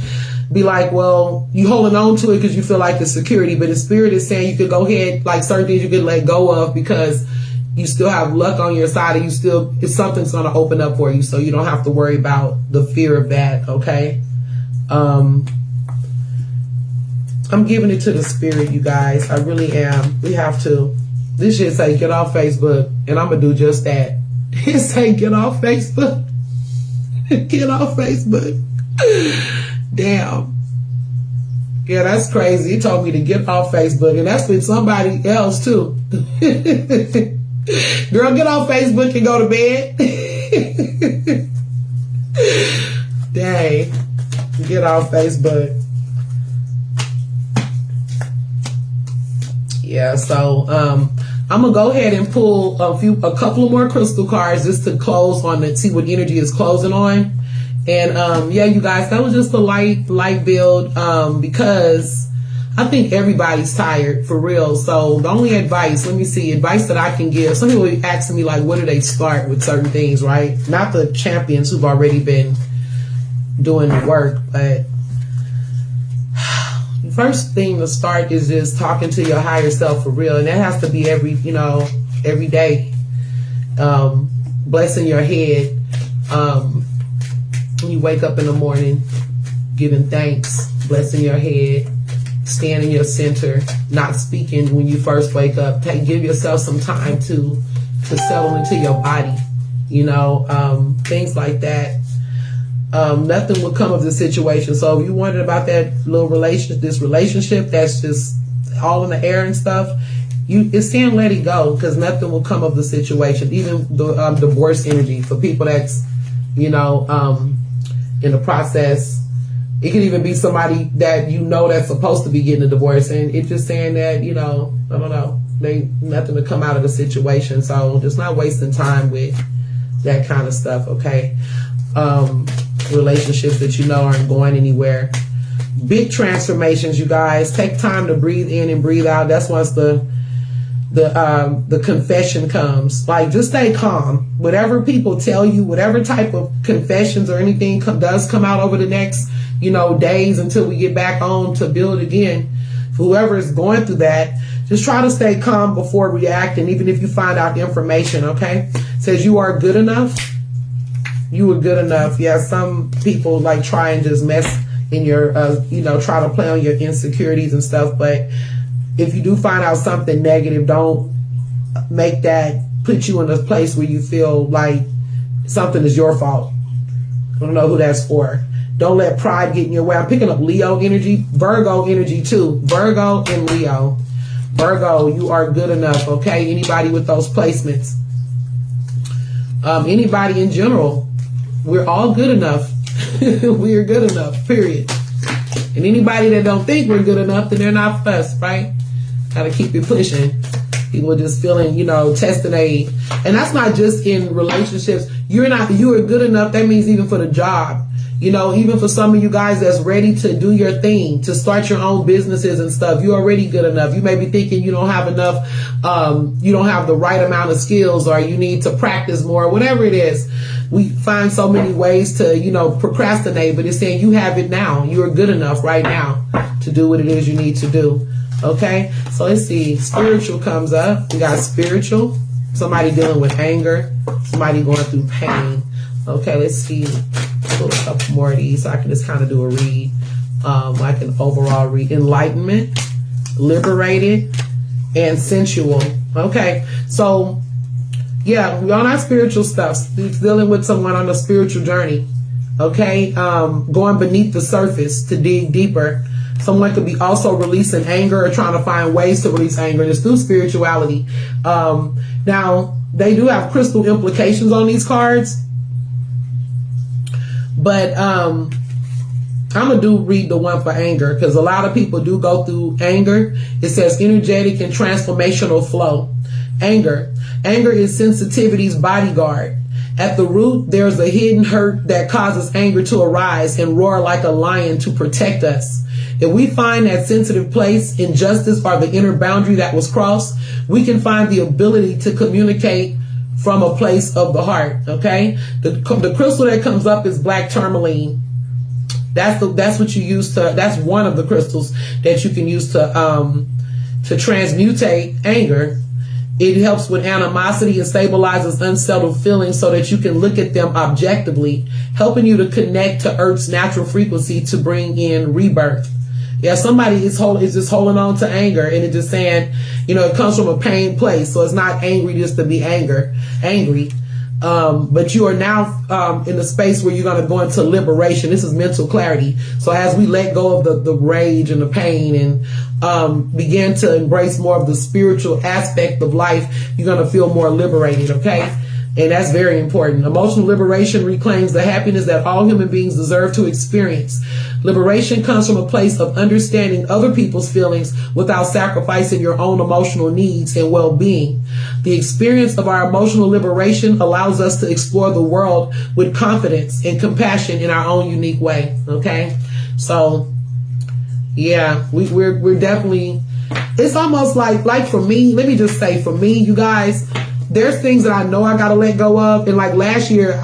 be like, well, you holding on to it because you feel like it's security, but the spirit is saying you could go ahead, like certain things you could let go of because you still have luck on your side, and it's something's going to open up for you, so you don't have to worry about the fear of that. Okay. I'm giving it to the spirit, you guys. I really am. We have to. This shit say get off Facebook, and I'm gonna do just that. It say get off Facebook. Get off Facebook. Damn. Yeah, that's crazy. He told me to get off Facebook, and that's with somebody else too. Girl, get off Facebook and go to bed. Dang. Get off Facebook. Yeah, so I'm gonna go ahead and pull a couple of more crystal cards just to close on it, see what energy is closing on. And yeah, you guys, that was just a light build because I think everybody's tired for real. So the only advice that I can give, some people are asking me like, where do they start with certain things, right? Not the champions who've already been doing the work, but the first thing to start is just talking to your higher self for real. And that has to be every day. Blessing your head. When you wake up in the morning, giving thanks, blessing your head, stand in your center, not speaking when you first wake up. Give yourself some time to settle into your body, things like that. Nothing will come of the situation. So if you wondered about that this relationship that's just all in the air and stuff, it's saying let it go, because nothing will come of the situation. Even the divorce energy for people that's in the process. It could even be somebody that that's supposed to be getting a divorce, and it's just saying that I don't know, nothing to come out of the situation. So just not wasting time with that kind of stuff. Okay. Relationships that aren't going anywhere. Big transformations, you guys. Take time to breathe in and breathe out. That's once the confession comes. Like, just stay calm. Whatever people tell you, whatever type of confessions or anything does come out over the next days until we get back on to build again. For whoever is going through that, just try to stay calm before reacting, even if you find out the information. Okay, it says you are good enough. You were good enough. Yeah, some people like try and just mess in your, try to play on your insecurities and stuff. But if you do find out something negative, don't make that put you in a place where you feel like something is your fault. I don't know who that's for. Don't let pride get in your way. I'm picking up Leo energy, Virgo energy too. Virgo and Leo. Virgo, you are good enough. Okay, anybody with those placements. Anybody in general. We're all good enough. We are good enough, period. And anybody that don't think we're good enough, then they're not for us, right? Gotta keep it pushing. People just feeling, testing aid. And that's not just in relationships. You are good enough. That means even for the job. Even for some of you guys that's ready to do your thing, to start your own businesses and stuff, you're already good enough. You may be thinking you don't have enough, you don't have the right amount of skills, or you need to practice more, whatever it is. We find so many ways to, procrastinate, but it's saying you have it now. You are good enough right now to do what it is you need to do. Okay, so let's see. Spiritual comes up. We got spiritual. Somebody dealing with anger. Somebody going through pain. Okay, let's see. Pull a couple more of these so I can just kind of do a read. Like an overall read. Enlightenment, liberated, and sensual. Okay, so yeah, we're on our spiritual stuff. It's dealing with someone on a spiritual journey. Okay, going beneath the surface to dig deeper. Someone could be also releasing anger or trying to find ways to release anger. And it's through spirituality. Now, they do have crystal implications on these cards. But I'm going to read the one for anger, because a lot of people do go through anger. It says energetic and transformational flow. Anger. Anger is sensitivity's bodyguard. At the root, there's a hidden hurt that causes anger to arise and roar like a lion to protect us. If we find that sensitive place, injustice, or the inner boundary that was crossed, we can find the ability to communicate from a place of the heart. Okay, the crystal that comes up is black tourmaline. That's what you use to. That's one of the crystals that you can use to transmutate anger. It helps with animosity and stabilizes unsettled feelings so that you can look at them objectively, helping you to connect to Earth's natural frequency to bring in rebirth. Yeah, somebody is just holding on to anger, and it's just saying, it comes from a pain place. So it's not angry just to be angry. But you are now in a space where you're going to go into liberation. This is mental clarity. So as we let go of the rage and the pain and begin to embrace more of the spiritual aspect of life, you're going to feel more liberated. Okay. And that's very important. Emotional liberation reclaims the happiness that all human beings deserve to experience. Liberation comes from a place of understanding other people's feelings without sacrificing your own emotional needs and well-being. The experience of our emotional liberation allows us to explore the world with confidence and compassion in our own unique way. Okay? So, yeah, we're definitely, it's almost like for me, let me just say, for me, you guys, there's things that I know I got to let go of. And like last year,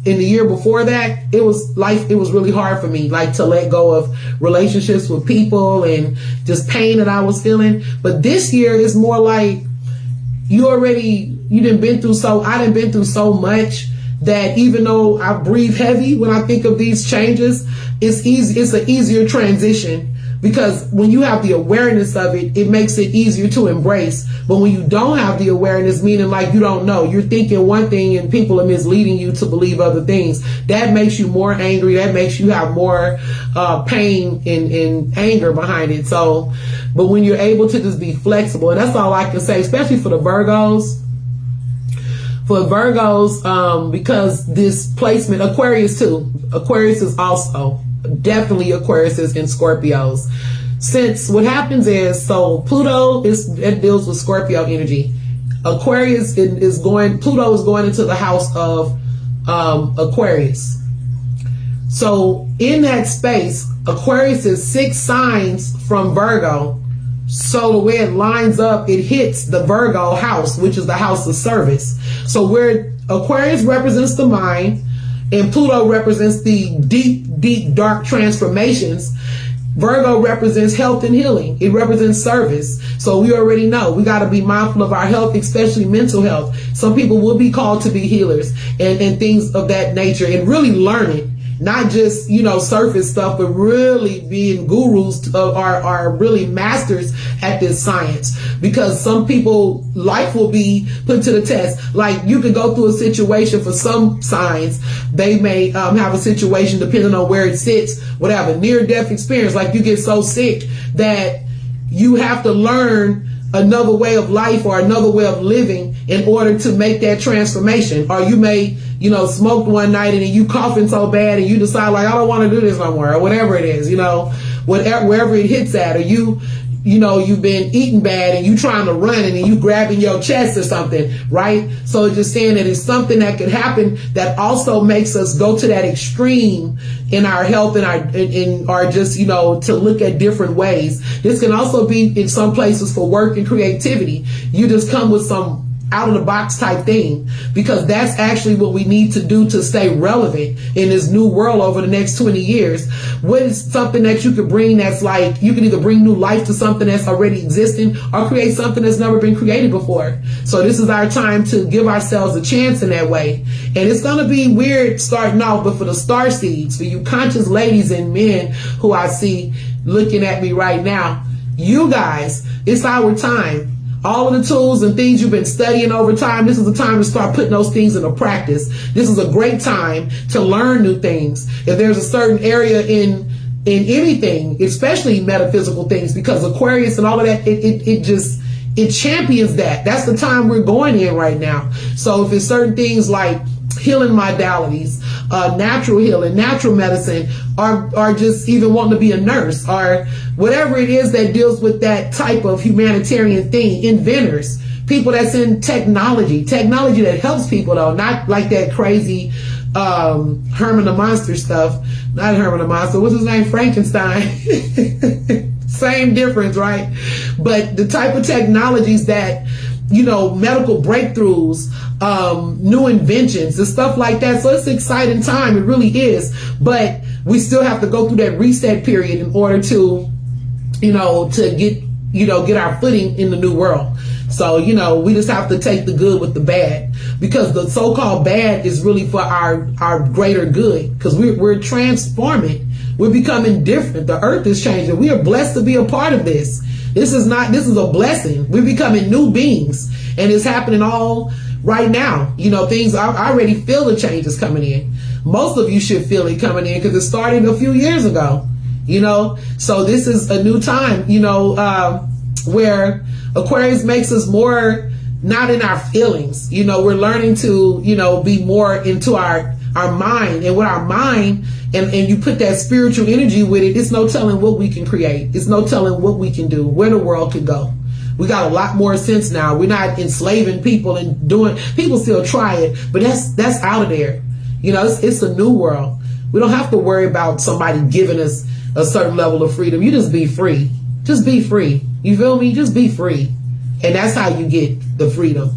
in the year before that, it was really hard for me, like to let go of relationships with people and just pain that I was feeling. But this year is more like I done been through so much that even though I breathe heavy when I think of these changes, it's an easier transition. Because when you have the awareness of it, it makes it easier to embrace. But when you don't have the awareness, meaning like you don't know, you're thinking one thing and people are misleading you to believe other things, that makes you more angry. That makes you have more pain and anger behind it. So, but when you're able to just be flexible, and that's all I can say, especially for the Virgos. For Virgos, because this placement, Aquarius too. Aquarius is also definitely Aquariuses and Scorpios. Since what happens is, so Pluto it deals with Scorpio energy. Aquarius Pluto is going into the house of Aquarius. So in that space, Aquarius is 6 signs from Virgo. So the way it lines up, it hits the Virgo house, which is the house of service. So where Aquarius represents the mind and Pluto represents the deep, dark transformations, Virgo represents health and healing. It represents service. So we already know we got to be mindful of our health, especially mental health. Some people will be called to be healers and things of that nature, and really learning. Not just, surface stuff, but really being gurus are really masters at this science. Because some people, life will be put to the test. Like you could go through a situation for some signs. They may have a situation depending on where it sits, whatever, near-death experience. Like you get so sick that you have to learn another way of life or another way of living in order to make that transformation. Or you may, smoked one night and then you coughing so bad and you decide like, I don't want to do this no more, or whatever it is, wherever it hits at, or you've been eating bad and you trying to run and then you grabbing your chest or something, right? So it's just saying that it's something that could happen that also makes us go to that extreme in our health and our just, to look at different ways. This can also be in some places for work and creativity. You just come with some out of the box type thing, because that's actually what we need to do to stay relevant in this new world over the next 20 years. What is something that you could bring that's like, you can either bring new life to something that's already existing or create something that's never been created before. So this is our time to give ourselves a chance in that way. And it's going to be weird starting off, but for the star seeds, for you conscious ladies and men who I see looking at me right now, you guys, it's our time. All of the tools and things you've been studying over time, this is the time to start putting those things into practice. This is a great time to learn new things. If there's a certain area in anything, especially metaphysical things, because Aquarius and all of that, it champions that. That's the time we're going in right now. So if it's certain things like healing modalities, natural healing, natural medicine, or just even wanting to be a nurse, or whatever it is that deals with that type of humanitarian thing, inventors, people that's in technology that helps people though, not like that crazy Herman the Monster stuff. Not Herman the Monster, what's his name? Frankenstein. Same difference, right? But the type of technologies that, medical breakthroughs, new inventions and stuff like that. So it's an exciting time. It really is. But we still have to go through that reset period in order to, to get our footing in the new world. So, we just have to take the good with the bad, because the so-called bad is really for our greater good, because we're transforming. We're becoming different. The earth is changing. We are blessed to be a part of this. This is a blessing. We're becoming new beings, and it's happening all right now. Things, I already feel the changes coming in. Most of you should feel it coming in because it started a few years ago, so this is a new time, where Aquarius makes us more not in our feelings. You know, we're learning to, you know, be more into our mind, and with our mind, and you put that spiritual energy with it, it's no telling what we can create. It's no telling what we can do, where the world could go. We got a lot more sense now. We're not enslaving people and people still try it, but that's out of there. You know, it's a new world. We don't have to worry about somebody giving us a certain level of freedom. You just be free. Just be free. You feel me? Just be free. And that's how you get the freedom.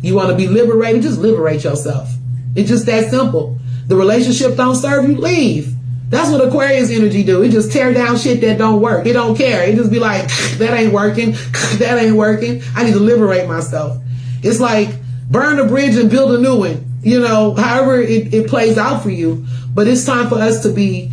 You want to be liberated? Just liberate yourself. It's just that simple. The relationship don't serve you, leave. That's what Aquarius energy do. It just tear down shit that don't work. It don't care. It just be like, that ain't working. That ain't working. I need to liberate myself. It's like burn the bridge and build a new one. You know, however it plays out for you. But it's time for us to be,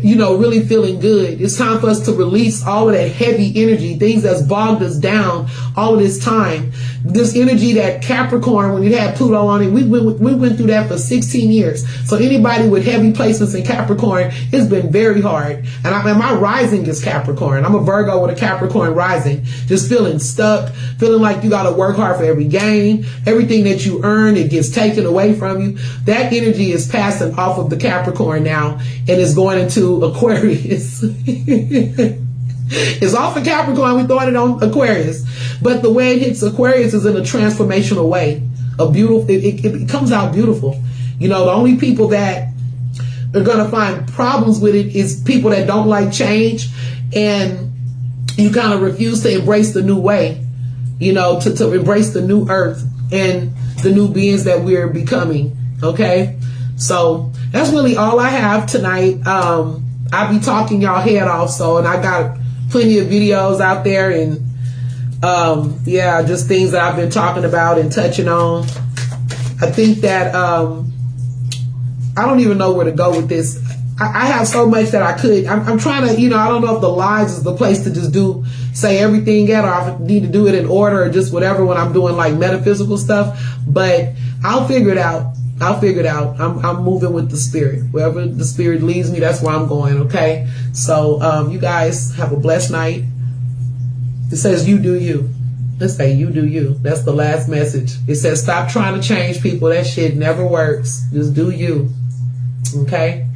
you know, really feeling good. It's time for us to release all of that heavy energy, things that's bogged us down all of this time. This energy that Capricorn, when you had Pluto on it, we went through that for 16 years. So anybody with heavy placements in Capricorn, it's been very hard. And my rising is Capricorn. I'm a Virgo with a Capricorn rising. Just feeling stuck, feeling like you got to work hard for every gain. Everything that you earn, it gets taken away from you. That energy is passing off of the Capricorn now and is going into Aquarius. It's off of Capricorn. We throwing it on Aquarius. But the way it hits Aquarius is in a transformational way. A beautiful, it comes out beautiful. You know, the only people that are going to find problems with it is people that don't like change, and you kind of refuse to embrace the new way, you know, to embrace the new earth and the new beings that we're becoming. Okay. So that's really all I have tonight. I'll be talking y'all head off. And I got plenty of videos out there, and yeah, just things that I've been talking about and touching on. I think that I don't even know where to go with this. I have so much that I could. I'm trying to, you know, I don't know if the lives is the place to just say everything at, or I need to do it in order, or just whatever when I'm doing like metaphysical stuff. But I'll figure it out. I'm moving with the spirit. Wherever the spirit leads me, that's where I'm going. Okay. So you guys have a blessed night. It says you do you. Let's say you do you. That's the last message. It says stop trying to change people. That shit never works. Just do you. Okay.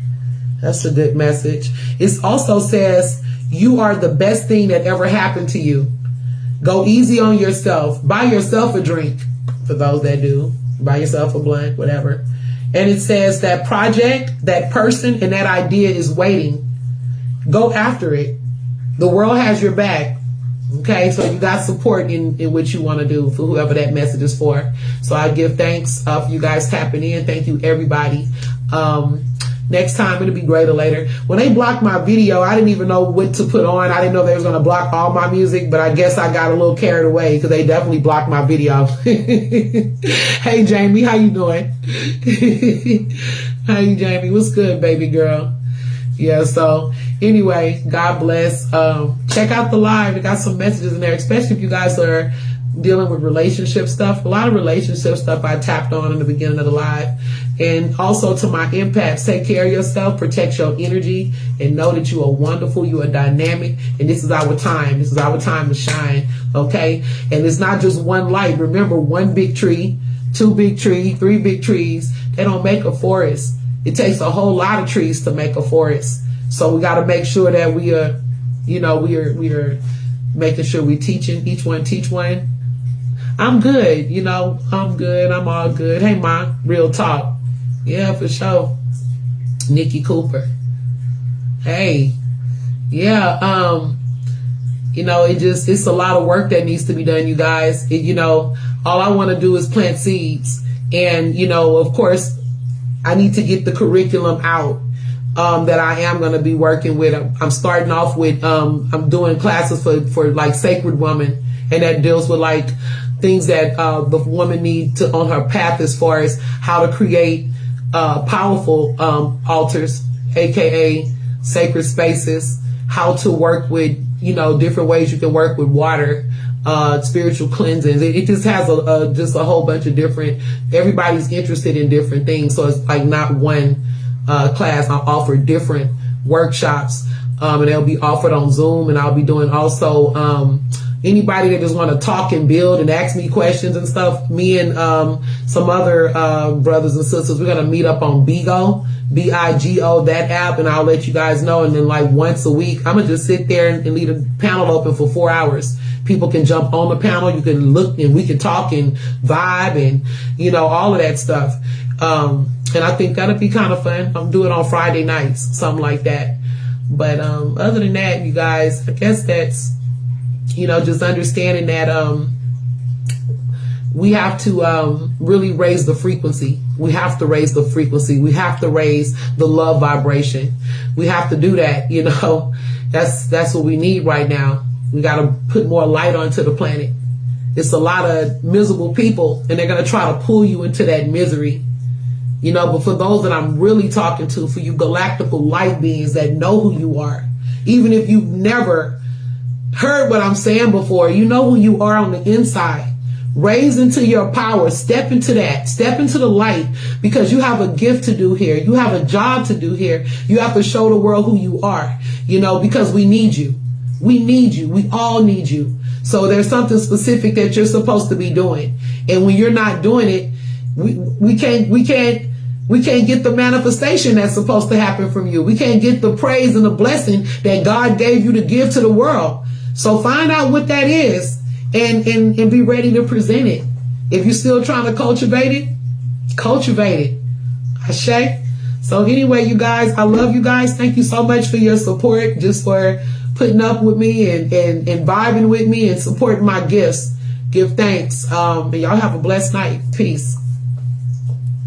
That's a good message. It also says you are the best thing that ever happened to you. Go easy on yourself. Buy yourself a drink. For those that do. Buy yourself a blunt, whatever. And it says that project, that person, and that idea is waiting. Go after it. The world has your back. Okay, so you got support in what you want to do for whoever that message is for. So I give thanks for you guys tapping in. Thank you, everybody. Next time, it'll be greater later. When they blocked my video, I didn't even know what to put on. I didn't know they was going to block all my music, but I guess I got a little carried away because they definitely blocked my video. Hey, Jamie, how you doing? Hey, Jamie, what's good, baby girl? Yeah, so anyway, God bless. Check out the live. We got some messages in there, especially if you guys are dealing with relationship stuff. A lot of relationship stuff I tapped on in the beginning of the live. And also to my empaths, take care of yourself, protect your energy, and know that you are wonderful, you are dynamic, and this is our time. This is our time to shine, okay? And it's not just one light. Remember, one big tree, two big trees, three big trees, they don't make a forest. It takes a whole lot of trees to make a forest. So we got to make sure that we are, you know, we are making sure we teaching, each one teach one. I'm good, you know, I'm good. I'm all good. Hey, Ma, real talk. Yeah, for sure. Nikki Cooper. Hey, yeah. You know, it's a lot of work that needs to be done, you guys. You know, all I want to do is plant seeds. And, you know, of course, I need to get the curriculum out that I am going to be working with. I'm starting off with, I'm doing classes for like Sacred Woman, and that deals with like things that the woman needs to on her path as far as how to create powerful altars, aka sacred spaces, how to work with, you know, different ways you can work with water, spiritual cleansings. It just has just a whole bunch of different, everybody's interested in different things. So it's like not one class. I'll offer different workshops, and they'll be offered on Zoom, and I'll be doing also anybody that just want to talk and build and ask me questions and stuff, me and some other brothers and sisters, we're going to meet up on Bigo, BIGO, that app, and I'll let you guys know. And then like once a week, I'm going to just sit there and leave a panel open for 4 hours. People can jump on the panel. You can look and we can talk and vibe and, you know, all of that stuff. And I think that'll be kind of fun. I'm doing it on Friday nights, something like that. But other than that, you guys, I guess that's, you know, just understanding that we have to really raise the frequency. We have to raise the frequency. We have to raise the love vibration. We have to do that, you know. That's what we need right now. We got to put more light onto the planet. It's a lot of miserable people, and they're going to try to pull you into that misery. You know, but for those that I'm really talking to, for you galactical light beings that know who you are, even if you've never heard what I'm saying before, you know who you are on the inside. Raise into your power. Step into that. Step into the light, because you have a gift to do here. You have a job to do here. You have to show the world who you are, you know, because we need you. We need you. We all need you. So there's something specific that you're supposed to be doing. And when you're not doing it, we can't get the manifestation that's supposed to happen from you. We can't get the praise and the blessing that God gave you to give to the world. So find out what that is and be ready to present it. If you're still trying to cultivate it. Ashe. So anyway, you guys, I love you guys. Thank you so much for your support, just for putting up with me and vibing with me and supporting my gifts. Give thanks. And y'all have a blessed night. Peace.